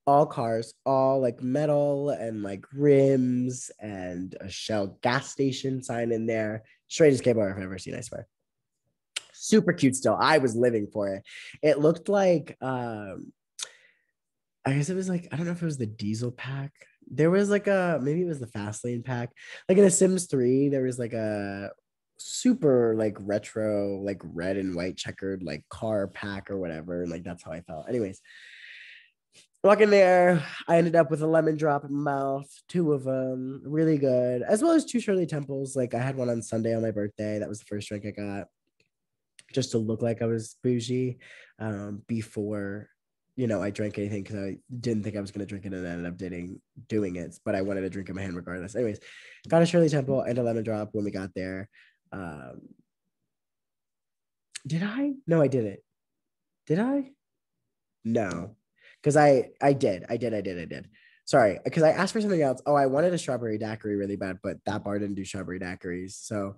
all cars, all like metal and like rims and a Shell gas station sign in there. Straightest gay bar I've ever seen, I swear. Super cute still. I was living for it. It looked like I guess it was like, I don't know if it was the diesel pack. There was like a, maybe it was the fast lane pack. Like in a Sims 3, there was like a super like retro, like red and white checkered like car pack or whatever. And like that's how I felt. Anyways, walking there, I ended up with a lemon drop in my mouth, two of them, really good, as well as two Shirley Temples. Like I had one on Sunday on my birthday. That was the first drink I got just to look like I was bougie before I drank anything because I didn't think I was going to drink it and I ended up doing it, but I wanted to drink in my hand regardless. Anyways, got a Shirley Temple and a lemon drop when we got there. Um, did I? No, I didn't. Did I? No, because I did. Sorry, because I asked for something else. Oh, I wanted a strawberry daiquiri really bad, but that bar didn't do strawberry daiquiris. So,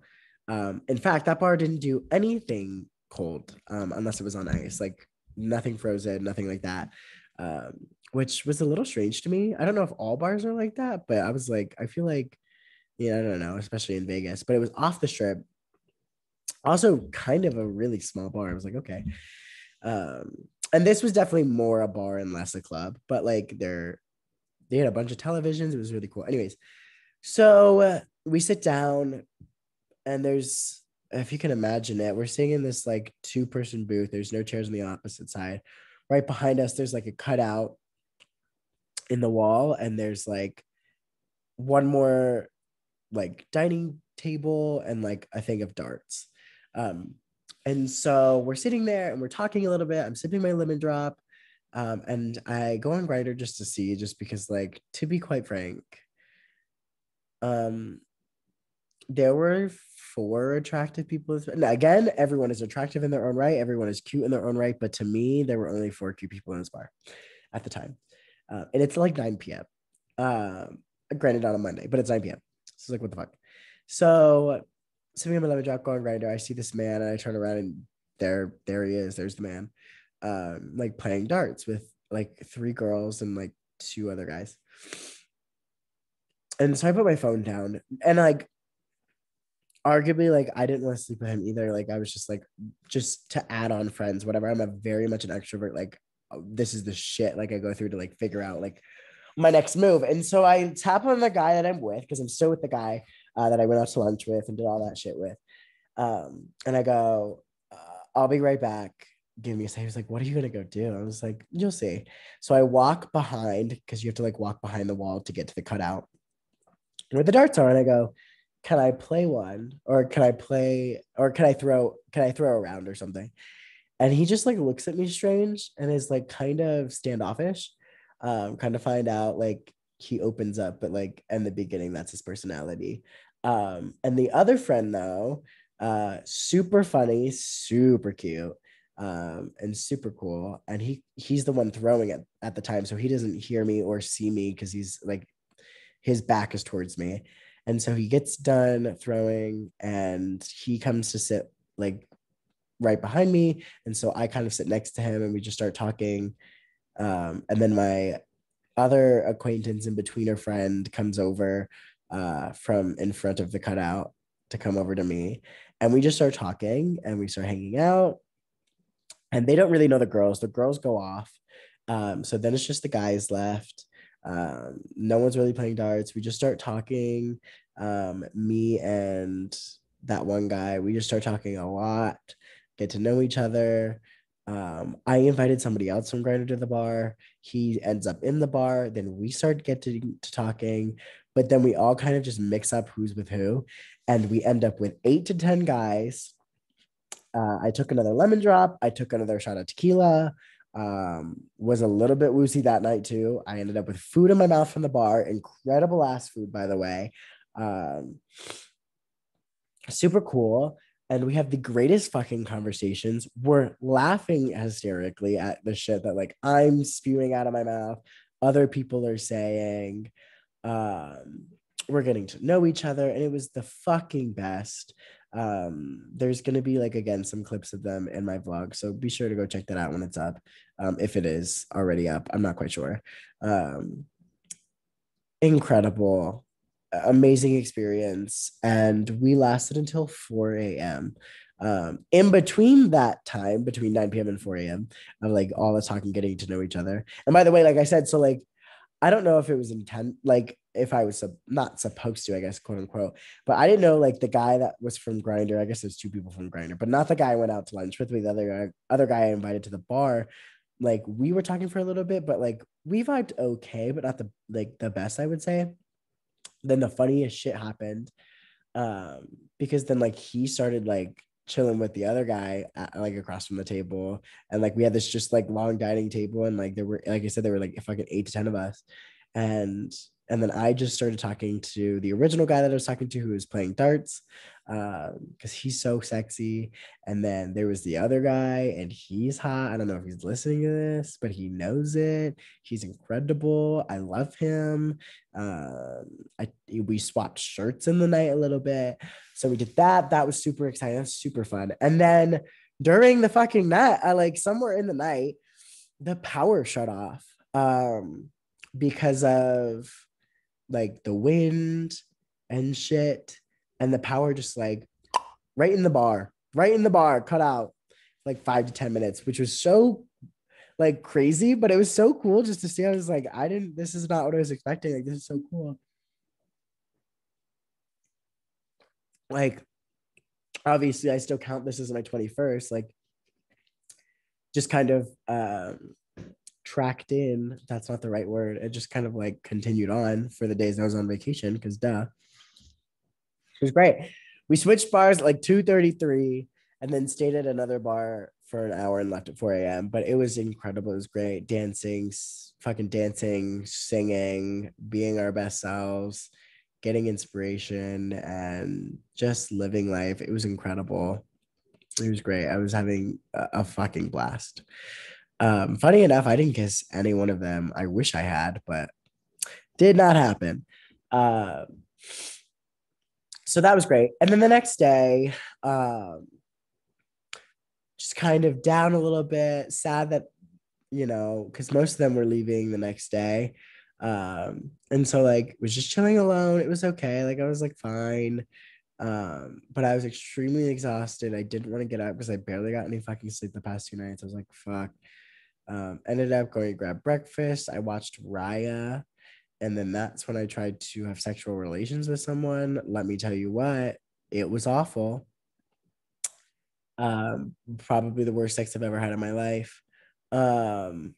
in fact, that bar didn't do anything cold, unless it was on ice, like nothing frozen, nothing like that, which was a little strange to me. I don't know if all bars are like that, but I was like, I feel like, yeah, I don't know, especially in Vegas, but it was off the strip. Also, kind of a really small bar. I was like, okay. Um, and this was definitely more a bar and less a club, but like they had a bunch of televisions. It was really cool. Anyways, so we sit down and there's, if you can imagine it, we're sitting in this like two-person booth. There's no chairs on the opposite side. Right behind us, there's like a cutout in the wall, and there's like one more like dining table and like a thing of darts. Um, and so we're sitting there and we're talking a little bit. I'm sipping my lemon drop. And I go on Grindr just to see, just because, like, to be quite frank, um, there were four attractive people. Now, again, everyone is attractive in their own right. Everyone is cute in their own right. But to me, there were only four cute people in this bar at the time. And it's like 9 p.m. Granted, on a Monday, but it's 9 p.m. So it's like, what the fuck? So sitting in my lemon drop going Grindr, I see this man and I turn around and there he is. There's the man, like playing darts with like three girls and like two other guys. And so I put my phone down and like arguably like I didn't want to sleep with him either. Like I was just like, just to add on friends, whatever. I'm a very much an extrovert. Like this is the shit like I go through to like figure out like my next move. And so I tap on the guy that I'm with because I'm still with the guy that I went out to lunch with and did all that shit with. And I go, I'll be right back. Give me a second. He was like, what are you going to go do? I was like, you'll see. So I walk behind because you have to like walk behind the wall to get to the cutout where the darts are. And I go, can I play one? Or can I throw around or something? And he just like looks at me strange and is like kind of standoffish. Kind of find out like he opens up, but like in the beginning, that's his personality. And the other friend though, super funny, super cute, and super cool. And he's the one throwing it at the time, so he doesn't hear me or see me because he's like his back is towards me. And so he gets done throwing and he comes to sit like right behind me. And so I kind of sit next to him and we just start talking. And then my other acquaintance in between her friend comes over from in front of the cutout to come over to me. And we just start talking and we start hanging out. And they don't really know the girls. The girls go off. So then it's just the guys left. No one's really playing darts. We just start talking. Me and that one guy, we just start talking a lot, get to know each other. I invited somebody else from Grindr to the bar. He ends up in the bar. Then we start getting to talking, but then we all kind of just mix up who's with who, and we end up with 8 to 10 guys. I took another lemon drop. I took another shot of tequila. Was a little bit woozy that night too. I ended up with food in my mouth from the bar. Incredible ass food, by the way. Um, Super cool. And we have the greatest fucking conversations. We're laughing hysterically at the shit that like I'm spewing out of my mouth, other people are saying. Um, we're getting to know each other, and it was the fucking best. There's gonna be like again some clips of them in my vlog, so be sure to go check that out when it's up. If it is already up, I'm not quite sure. Um, Incredible, amazing experience, and we lasted until 4 a.m. In between that time, between 9 p.m. and 4 a.m., of like all the talking, getting to know each other. And by the way, like I said, so like I don't know if it was intent, like if I was not supposed to, I guess, quote unquote, but I didn't know like the guy that was from Grinder. I guess there's two people from Grinder, but not the guy I went out to lunch with. The other guy I invited to the bar. Like we were talking for a little bit, but like we vibed okay, but not the best, I would say. Then the funniest shit happened, um because then like he started like chilling with the other guy like across from the table, and like we had this just like long dining table, and like there were, like I said, there were like fucking 8 to 10 of us, and and then I just started talking to the original guy that I was talking to, who was playing darts, because he's so sexy. And then there was the other guy, and he's hot. I don't know if he's listening to this, but he knows it. He's incredible. I love him. We swapped shirts in the night a little bit, so we did that. That was super exciting. That was super fun. And then during the fucking night, like somewhere in the night, the power shut off, because of like the wind and shit, and the power just like right in the bar, cut out like 5 to 10 minutes, which was so like crazy, but it was so cool just to see. I was like, this is not what I was expecting. Like, this is so cool. Like, obviously, I still count this as my 21st, like, just kind of tracked in. That's not the right word. It just kind of like continued on for the days I was on vacation, because duh. It was great. We switched bars at like 2:33, and then stayed at another bar for an hour and left at 4 a.m. But it was incredible. It was great. Dancing, fucking dancing, singing, being our best selves, getting inspiration, and just living life. It was incredible. It was great. I was having a fucking blast. Funny enough, I didn't kiss any one of them. I wish I had, but did not happen. So that was great. And then the next day, just kind of down a little bit, sad that, because most of them were leaving the next day. And so like was just chilling alone. It was okay. Like I was like fine. But I was extremely exhausted. I didn't want to get up because I barely got any fucking sleep the past 2 nights. I was like, fuck. Ended up going to grab breakfast. I watched Raya, and then that's when I tried to have sexual relations with someone. Let me tell you what, it was awful. Probably the worst sex I've ever had in my life. Um,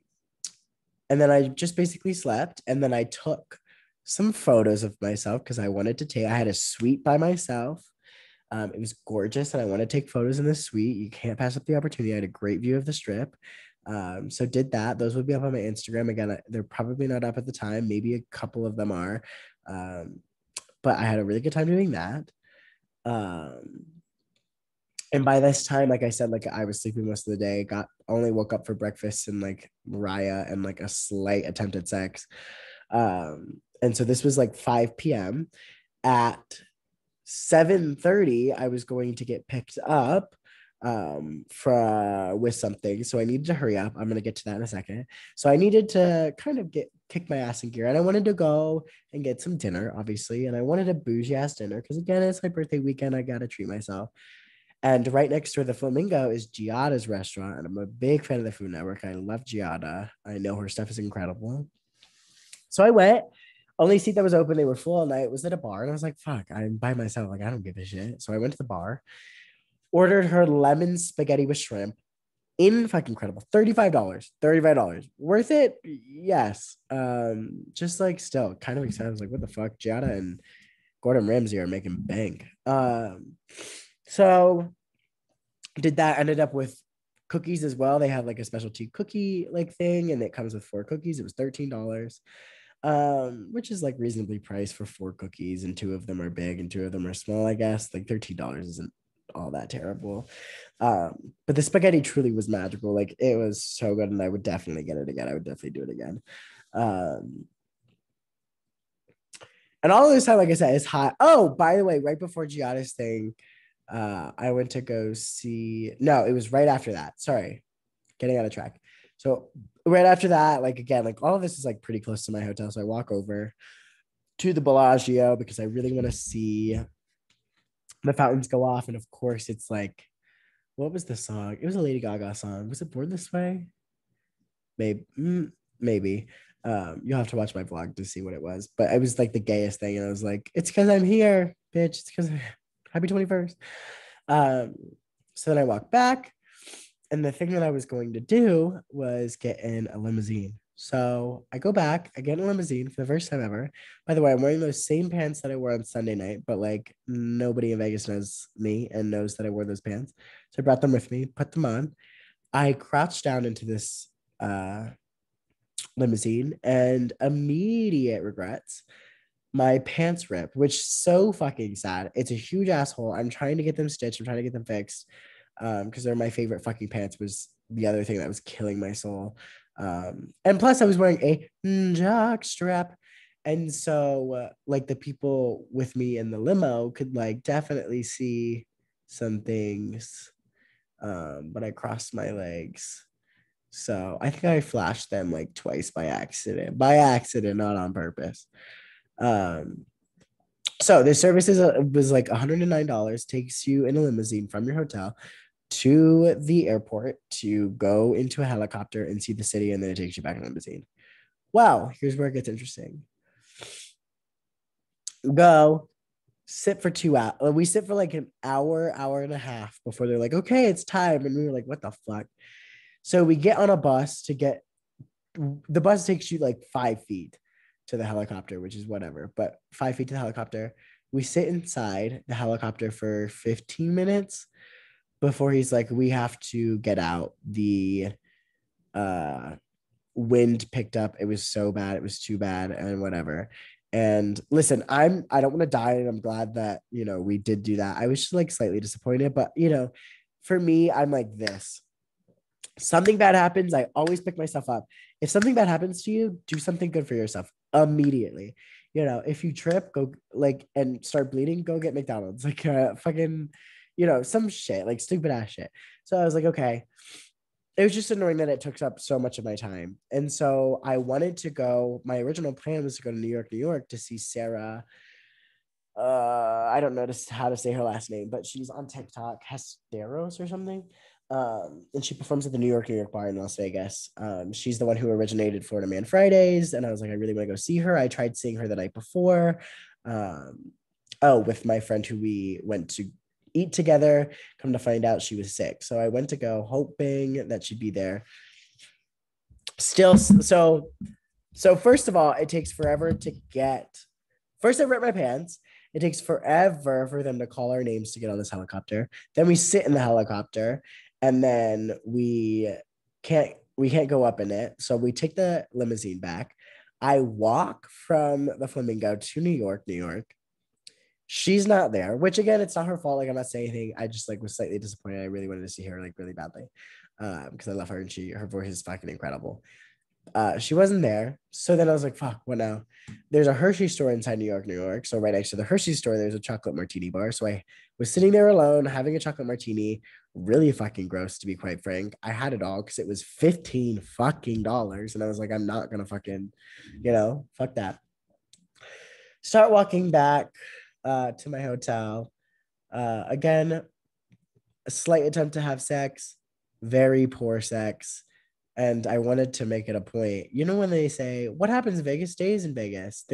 and then I just basically slept, and then I took some photos of myself because I wanted to take. I had a suite by myself. It was gorgeous, and I want to take photos in the suite. You can't pass up the opportunity. I had a great view of the strip. So did that. Those would be up on my Instagram. Again, they're probably not up at the time. Maybe a couple of them are. Um, but I had a really good time doing that. Um, and by this time, like I said, like I was sleeping most of the day, got only woke up for breakfast and like Mariah and like a slight attempt at sex. And so this was like 5 p.m. At 7:30, I was going to get picked up for with something. So I needed to hurry up. I'm gonna get to that in a second. So I needed to kind of kick my ass in gear. And I wanted to go and get some dinner, obviously. And I wanted a bougie ass dinner because again, it's my birthday weekend. I gotta treat myself. And right next to the Flamingo is Giada's restaurant. And I'm a big fan of the Food Network. I love Giada. I know her stuff is incredible. So I went. Only seat that was open, they were full all night, was at a bar. And I was like, fuck, I'm by myself. Like, I don't give a shit. So I went to the bar, ordered her lemon spaghetti with shrimp. In fucking incredible. $35. $35. Worth it? Yes. Just like still kind of excited. I was like, what the fuck? Giada and Gordon Ramsay are making bank. So did that, ended up with cookies as well. They have like a specialty cookie like thing, and it comes with 4 cookies. It was $13, which is like reasonably priced for 4 cookies, and two of them are big and two of them are small, I guess. Like $13 isn't all that terrible. But the spaghetti truly was magical. Like it was so good, and I would definitely get it again. I would definitely do it again. And all of this time, like I said, it's hot. Oh, by the way, right before Giada's thing, I went to go see. No, it was right after that. Sorry, getting out of track. So right after that, like again, like all of this is like pretty close to my hotel. So I walk over to the Bellagio because I really want to see the fountains go off. And of course, it's like what was the song? It was a Lady Gaga song. Was it Born This Way? Maybe, maybe. You'll have to watch my vlog to see what it was. But it was like the gayest thing, and I was like, "It's because I'm here, bitch. It's because happy 21st." Um, so then I walked back, and the thing that I was going to do was get in a limousine. So I go back, I get in a limousine for the first time ever. By the way, I'm wearing those same pants that I wore on Sunday night, but like nobody in Vegas knows me and knows that I wore those pants. So I brought them with me, put them on. I crouched down into this uh, limousine and immediate regrets. My pants ripped, which is so fucking sad. It's a huge asshole. I'm trying to get them stitched. I'm trying to get them fixed because they're my favorite fucking pants was the other thing that was killing my soul. And plus I was wearing a jock strap. And so like the people with me in the limo could like definitely see some things. But I crossed my legs. So I think I flashed them like twice by accident, not on purpose. Um, so the service was like $109, takes you in a limousine from your hotel to the airport to go into a helicopter and see the city, and then it takes you back in a limousine. Wow, here's where it gets interesting. Go sit for 2 hours. We sit for like an hour, hour and a half before they're like, okay, it's time. And we were like, what the fuck? So we get on a bus to get the bus takes you like 5 feet to the helicopter, which is whatever, but 5 feet to the helicopter. We sit inside the helicopter for 15 minutes before he's like, we have to get out. The uh, wind picked up. It was so bad. It was too bad and whatever. And listen, I don't want to die, and I'm glad that we did do that. I was just like slightly disappointed, but for me, I'm like this. Something bad happens, I always pick myself up. If something bad happens to you, do something good for yourself immediately. If you trip, go like and start bleeding, go get McDonald's, like fucking, some shit, like stupid ass shit. So I was like, okay. It was just annoying that it took up so much of my time. And so I wanted to go. My original plan was to go to New York, New York to see Sarah. I don't know how to say her last name, but she's on TikTok, Hesteros or something. And she performs at the New York bar in Las Vegas. She's the one who originated Florida Man Fridays, and I was like, I really want to go see her. I tried seeing her the night before. With my friend who we went to eat together. Come to find out, she was sick, so I went to go, hoping that she'd be there. Still, so first of all, it takes forever to get. First, I rip my pants. It takes forever for them to call our names to get on this helicopter. Then we sit in the helicopter, and then we can't go up in it. So we take the limousine back. I walk from the Flamingo to New York, New York. She's not there, which again, it's not her fault. Like I'm not saying anything. I just like was slightly disappointed. I really wanted to see her like really badly, because I love her and her voice is fucking incredible. She wasn't there. So then I was like, fuck, what now? There's a Hershey store inside New York, New York. So right next to the Hershey store, there's a chocolate martini bar. So I was sitting there alone having a chocolate martini. Really fucking gross, to be quite frank. I had it all because it was $15 fucking dollars. And I was like, I'm not gonna fucking, fuck that. Start walking back to my hotel. Again, a slight attempt to have sex, very poor sex. And I wanted to make it a point. When they say, what happens in Vegas stays in Vegas?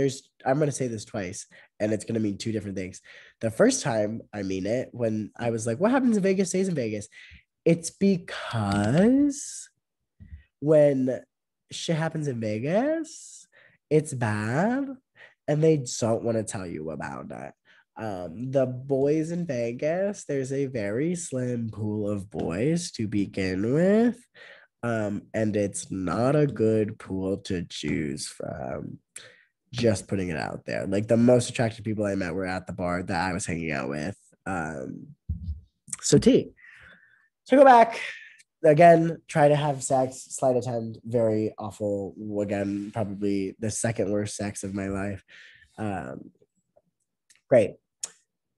I'm going to say this twice, and it's going to mean two different things. The first time I mean it, when I was like, what happens in Vegas stays in Vegas? It's because when shit happens in Vegas, it's bad, and they don't want to tell you about that. The boys in Vegas, there's a very slim pool of boys to begin with. And it's not a good pool to choose from. Just putting it out there. Like the most attractive people I met were at the bar that I was hanging out with. So T. So go back again, try to have sex, slight attempt, very awful. Again, probably the second worst sex of my life. Great.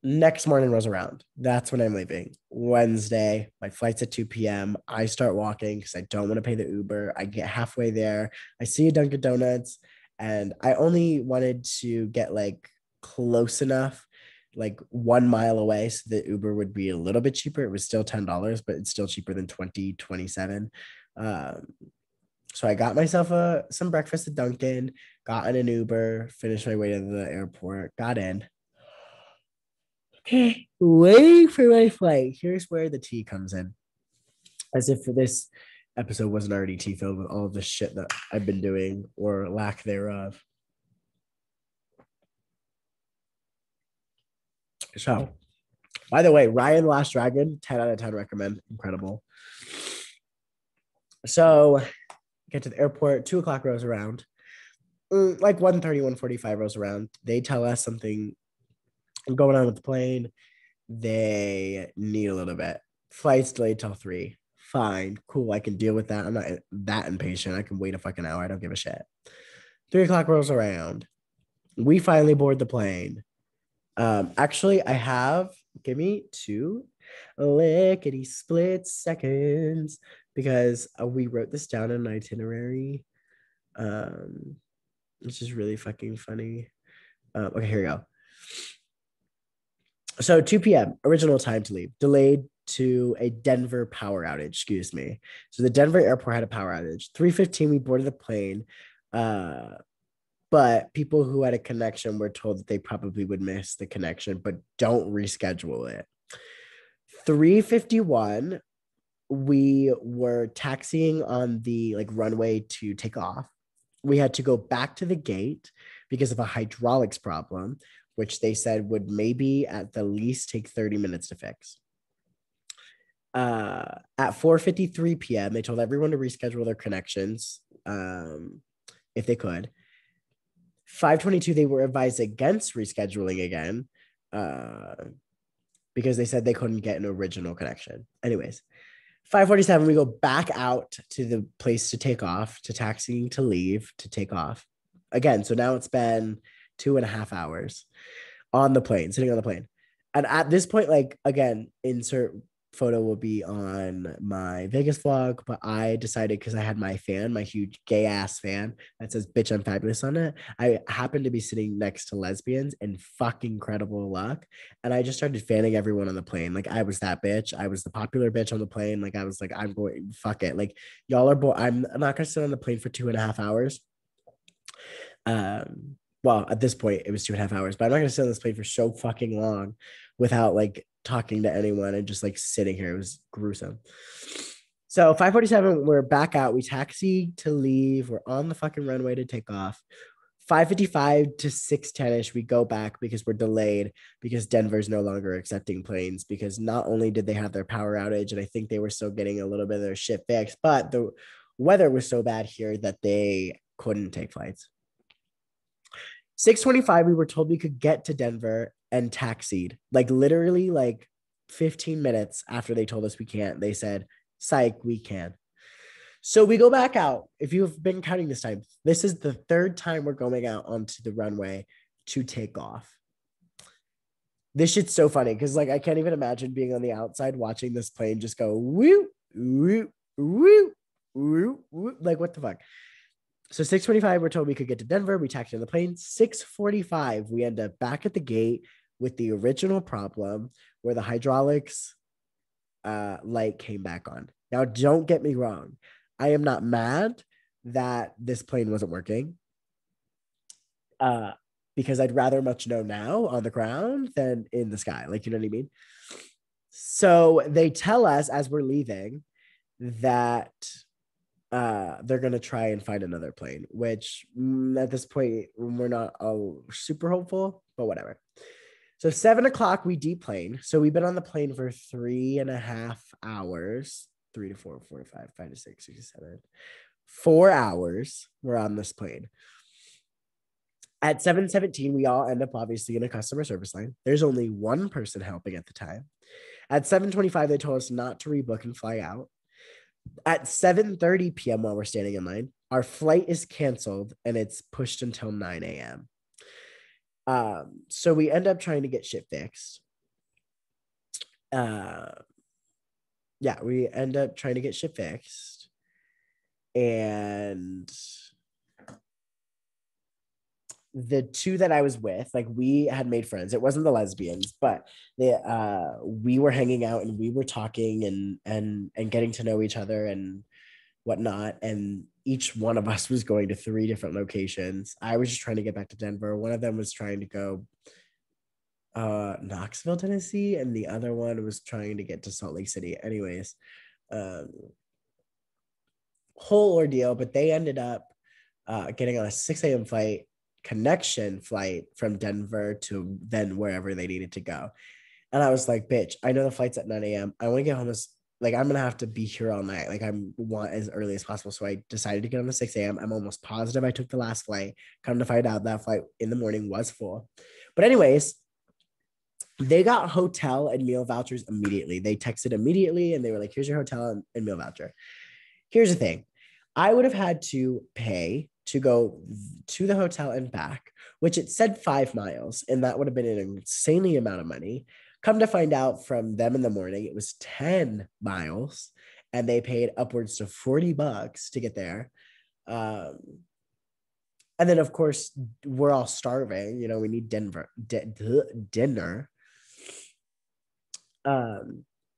Next morning rolls around. That's when I'm leaving. Wednesday, my flight's at 2 p.m. I start walking because I don't want to pay the Uber. I get halfway there. I see a Dunkin' Donuts, and I only wanted to get like close enough like 1 mile away, so the Uber would be a little bit cheaper. It was still $10, but it's still cheaper than 2027. Um, so I got myself some breakfast at Dunkin', got in an Uber, finished my way to the airport, got in. Okay, waiting for my flight. Here's where the tea comes in. As if this episode wasn't already tea filled with all of the shit that I've been doing or lack thereof. So, by the way, Ryan Last Dragon, 10 out of 10 recommend. Incredible. So, get to the airport, 2 o'clock rolls around. Like 1:30, 1:45 rolls around. They tell us something going on with the plane. They need a little bit. Flight's delayed till 3. Fine, cool. I can deal with that. I'm not that impatient. I can wait a fucking hour. I don't give a shit. 3 o'clock rolls around. We finally board the plane. Actually, I have, give me 2 lickety split seconds because we wrote this down in an itinerary. Which is really fucking funny. Okay, here we go. So 2 p.m. original time to leave, delayed to a Denver power outage. Excuse me. So the Denver airport had a power outage. 3:15 we boarded the plane. But people who had a connection were told that they probably would miss the connection, but don't reschedule it. 3:51 we were taxiing on the like runway to take off. We had to go back to the gate because of a hydraulics problem, which they said would maybe at the least take 30 minutes to fix. At 4:53 p.m., they told everyone to reschedule their connections if they could. 5:22, they were advised against rescheduling again because they said they couldn't get an original connection. Anyways, 5:47, we go back out to the place to take off, to taxiing to leave, to take off. Again, so now it's been 2.5 hours on the plane, sitting on the plane. And at this point, like, again, insert photo will be on my Vegas vlog, but I decided because I had my fan, my huge gay ass fan that says bitch I'm fabulous on it. I happened to be sitting next to lesbians and fucking incredible luck. And I just started fanning everyone on the plane. Like I was that bitch. I was the popular bitch on the plane. Like I was like, I'm going, fuck it. Like y'all are I'm not gonna sit on the plane for 2.5 hours. Well, at this point it was 2.5 hours, but I'm not gonna sit on this plane for so fucking long without like talking to anyone and just like sitting here. It was gruesome. So 5:47, we're back out. We taxi to leave. We're on the fucking runway to take off. 5:55 to 6:10ish, we go back because we're delayed because Denver's no longer accepting planes because not only did they have their power outage and I think they were still getting a little bit of their shit fixed, but the weather was so bad here that they couldn't take flights. 6:25, we were told we could get to Denver and taxied. Like literally like 15 minutes after they told us we can't, they said, psych, we can. So we go back out. If you've been counting this time, this is the 3rd time we're going out onto the runway to take off. This shit's so funny because like I can't even imagine being on the outside watching this plane just go woo, woo, woo, woo, woo. Like what the fuck? So 6:25, we're told we could get to Denver. We taxied on the plane. 6:45, we end up back at the gate with the original problem where the hydraulics light came back on. Now, don't get me wrong. I am not mad that this plane wasn't working because I'd rather much know now on the ground than in the sky. Like, you know what I mean? So they tell us as we're leaving that they're going to try and find another plane, which at this point, we're not super hopeful, but whatever. So 7 o'clock, we deplane. So we've been on the plane for 3.5 hours, 3 to 4, 4 to 5, 5 to 6, 6 to 7, 4 hours. We're on this plane. At 7:17, we all end up obviously in a customer service line. There's only one person helping at the time. At 7:25, they told us not to rebook and fly out. At 7:30 p.m. while we're standing in line, our flight is canceled and it's pushed until 9 a.m. So we end up trying to get shit fixed. We end up trying to get shit fixed. And the two that I was with, like we had made friends. It wasn't the lesbians, but we were hanging out and we were talking and getting to know each other and whatnot. And each one of us was going to three different locations. I was just trying to get back to Denver. One of them was trying to go Knoxville, Tennessee, and the other one was trying to get to Salt Lake City. Anyways, um, whole ordeal, but they ended up getting on a 6 a.m. flight, connection flight from Denver to then wherever they needed to go. And I was like, bitch, I know the flight's at 9 a.m. I want to get home as like I'm gonna have to be here all night. Like I want as early as possible. So I decided to get on the 6 a.m. I'm almost positive I took the last flight. Come to find out that flight in the morning was full. But anyways, they got hotel and meal vouchers immediately. They texted immediately and they were like, here's your hotel and meal voucher. Here's the thing. I would have had to pay to go to the hotel and back, which it said 5 miles, and that would have been an insanely amount of money. Come to find out from them in the morning, it was 10 miles, and they paid upwards to $40 to get there. And then, of course, we're all starving. You know, we need dinner.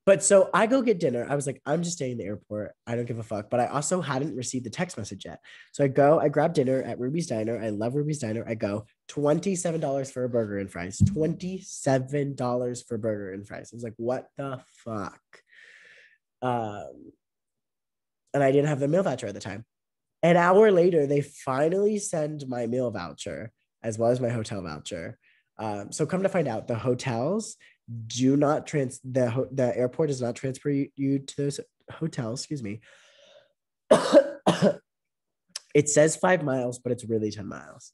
But so I go get dinner. I was like, I'm just staying in the airport. I don't give a fuck. But I also hadn't received the text message yet. So I grab dinner at Ruby's Diner. I love Ruby's Diner. I go $27 for a burger and fries. $27 for burger and fries. I was like, what the fuck? And I didn't have the meal voucher at the time. An hour later, they finally send my meal voucher as well as my hotel voucher. So come to find out, the hotels do not the airport does not transfer you to those hotels. Excuse me. It says 5 miles, but it's really 10 miles.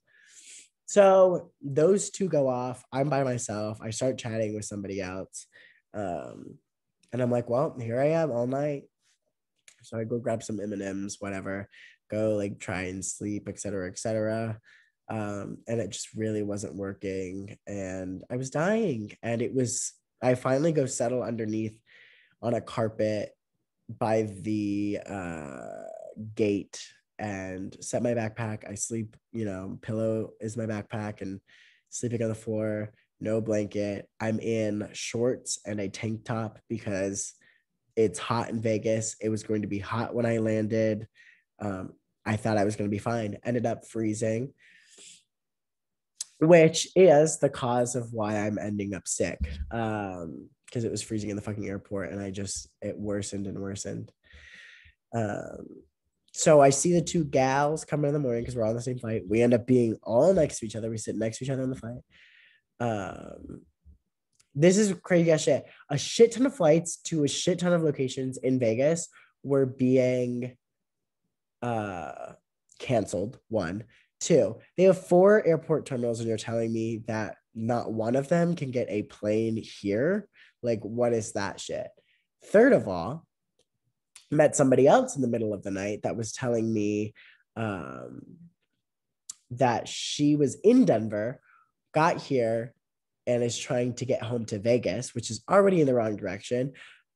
So those two go off. I'm by myself. I start chatting with somebody else. And I'm like, well, here I am all night. So I go grab some M&Ms, whatever, go like try and sleep, etc., etc. And it just really wasn't working. And I was dying. And I finally go settle underneath on a carpet by the gate and set my backpack. I sleep, pillow is my backpack and sleeping on the floor, no blanket. I'm in shorts and a tank top because it's hot in Vegas. It was going to be hot when I landed. I thought I was going to be fine. Ended up freezing, which is the cause of why I'm ending up sick. Because it was freezing in the fucking airport and it worsened and worsened. So I see the two gals coming in the morning because we're all on the same flight. We end up being all next to each other. We sit next to each other on the flight. This is crazy as shit. A shit ton of flights to a shit ton of locations in Vegas were being canceled. 1, 2. They have 4 airport terminals, and you're telling me that not one of them can get a plane here? Like, what is that shit? Third of all, met somebody else in the middle of the night that was telling me that she was in Denver, got here, and is trying to get home to Vegas, which is already in the wrong direction.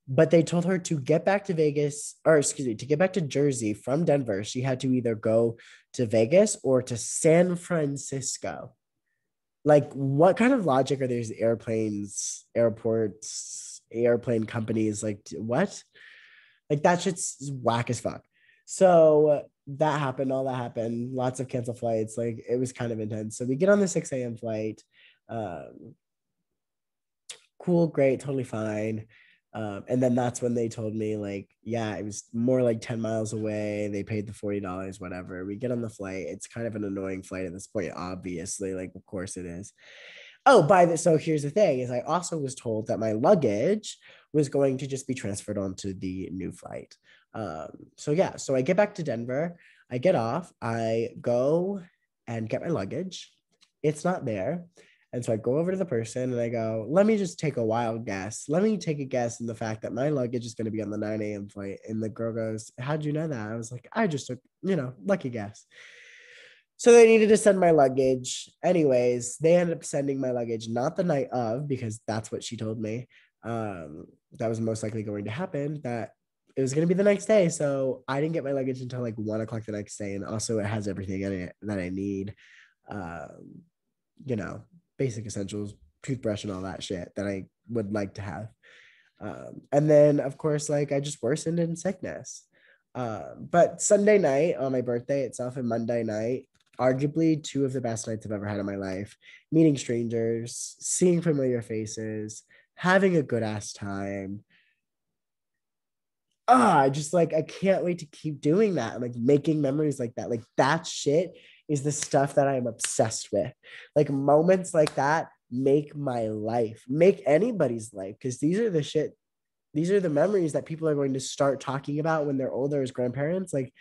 But they told her to get back to Vegas, or excuse me, to get back to Jersey from Denver, she had to either go to Vegas or to San Francisco. Like, what kind of logic are these airports, airplane companies? Like, what? Like, that shit's whack as fuck. So that happened, all that happened, lots of cancel flights. Like, it was kind of intense. So we get on the 6 a.m. flight. Cool, great, totally fine. And then that's when they told me, like, yeah, it was more like 10 miles away. They paid the $40, whatever. We get on the flight. It's kind of an annoying flight at this point, obviously. Like, of course it is. Oh, so here's the thing is I also was told that my luggage was going to just be transferred onto the new flight. So I get back to Denver. I get off. I go and get my luggage. It's not there. And so I go over to the person and I go, let me just take a wild guess. Let me take a guess in the fact that my luggage is going to be on the 9 a.m. flight. And the girl goes, how'd you know that? I was like, I just took, lucky guess. So they needed to send my luggage. Anyways, they ended up sending my luggage, not the night of, because that's what she told me. That was most likely going to happen, that it was going to be the next day. So I didn't get my luggage until like 1 o'clock the next day. And also it has everything in it that I need. um, you know, basic essentials, toothbrush and all that shit that I would like to have. And then of course, like I just worsened in sickness. But Sunday night on my birthday itself and Monday night, arguably two of the best nights I've ever had in my life. Meeting strangers, seeing familiar faces, having a good ass time. I just like I can't wait to keep doing that. I'm like making memories like that. Like that shit is the stuff that I'm obsessed with. Like moments like that make my life, make anybody's life, because these are the memories that people are going to start talking about when they're older as grandparents. Like,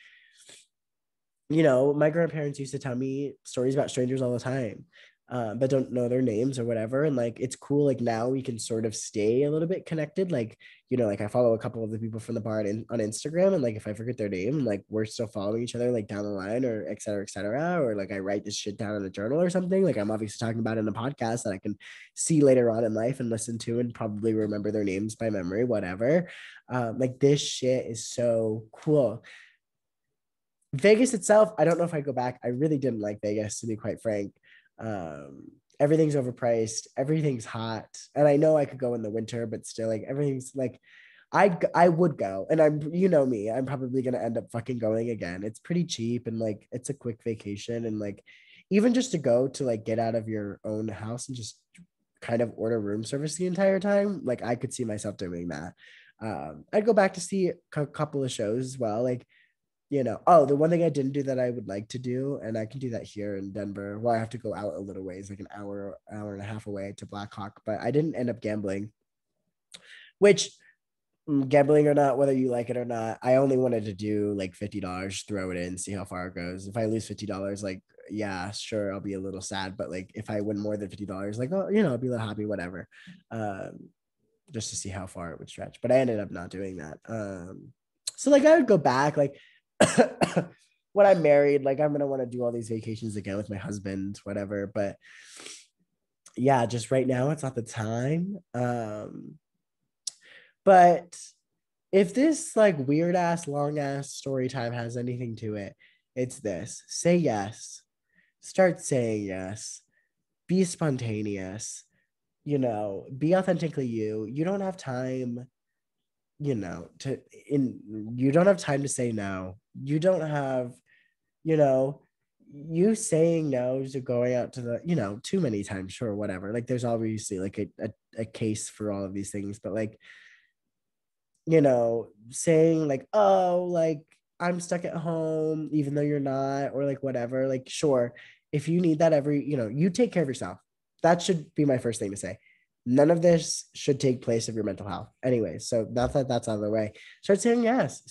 my grandparents used to tell me stories about strangers all the time, but don't know their names or whatever. And like, it's cool. Like now we can sort of stay a little bit connected. Like, like I follow a couple of the people from the bar on Instagram, and like if I forget their name, like we're still following each other like down the line, or et cetera, et cetera. Or like I write this shit down in a journal or something. Like I'm obviously talking about it in a podcast that I can see later on in life and listen to and probably remember their names by memory, whatever. Like this shit is so cool. Vegas itself, I don't know if I go back. I really didn't like Vegas, to be quite frank. Everything's overpriced, everything's hot, and I know I could go in the winter, but still, like everything's like, I would go, and me, I'm probably gonna end up fucking going again. It's pretty cheap, and like it's a quick vacation, and like even just to go to like get out of your own house and just kind of order room service the entire time, like I could see myself doing that. I'd go back to see a couple of shows as well, like the one thing I didn't do that I would like to do, and I can do that here in Denver. Well, I have to go out a little ways, like an hour and a half away to Blackhawk, but I didn't end up gambling, which gambling or not, whether you like it or not, I only wanted to do like $50, throw it in, see how far it goes. If I lose $50, like, yeah, sure, I'll be a little sad, but like if I win more than $50, like, oh, I'll be a little happy, whatever. Just to see how far it would stretch. But I ended up not doing that. So like I would go back, like when I'm married, like I'm gonna want to do all these vacations again with my husband, whatever. But yeah, just right now it's not the time. But if this like weird ass, long ass story time has anything to it, it's this: say yes, start saying yes, be spontaneous, be authentically you. You don't have time, you don't have time to say no. You don't have, you know, you saying no to going out to too many times, sure, whatever. Like there's obviously like a case for all of these things, but like, saying like, oh, like I'm stuck at home, even though you're not, or like whatever, like, sure, if you need that you take care of yourself. That should be my first thing to say. None of this should take place of your mental health. Anyway, so that's out of the way. Start saying yes.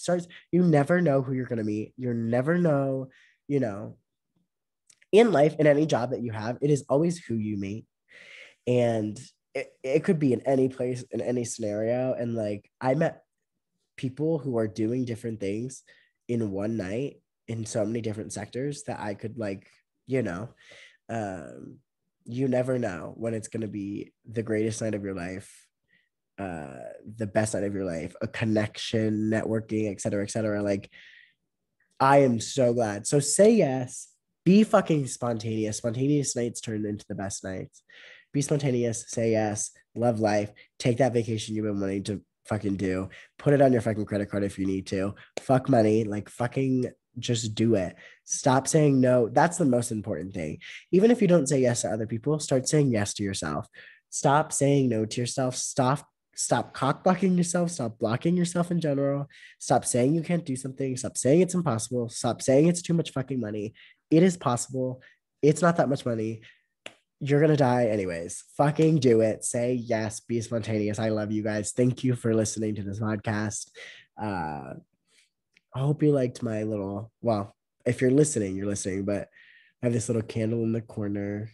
You never know who you're going to meet. You never know, you know, in life, in any job that you have, it is always who you meet. And it could be in any place, in any scenario. And like, I met people who are doing different things in one night in so many different sectors that I could like, um, you never know when it's going to be the greatest night of your life, the best night of your life, a connection, networking, et cetera, et cetera. Like, I am so glad. So say yes, be fucking spontaneous. Spontaneous nights turn into the best nights. Be spontaneous, say yes, love life, take that vacation you've been wanting to fucking do, put it on your fucking credit card if you need to, fuck money, like fucking just do it. Stop saying no. That's the most important thing. Even if you don't say yes to other people, start saying yes to yourself. Stop saying no to yourself. Stop cock blocking yourself. Stop blocking yourself in general. Stop saying you can't do something. Stop saying it's impossible. Stop saying it's too much fucking money. It is possible. It's not that much money. You're gonna die anyways. Fucking do it. Say yes. Be spontaneous. I love you guys. Thank you for listening to this podcast. I hope you liked my little, well, if you're listening, you're listening, but I have this little candle in the corner,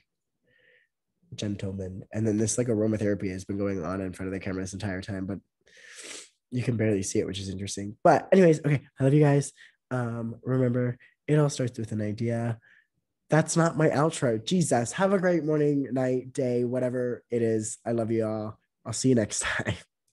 gentleman. And then this like aromatherapy has been going on in front of the camera this entire time, but you can barely see it, which is interesting. But anyways, okay, I love you guys. Remember, it all starts with an idea. That's not my outro. Jesus, have a great morning, night, day, whatever it is. I love you all. I'll see you next time.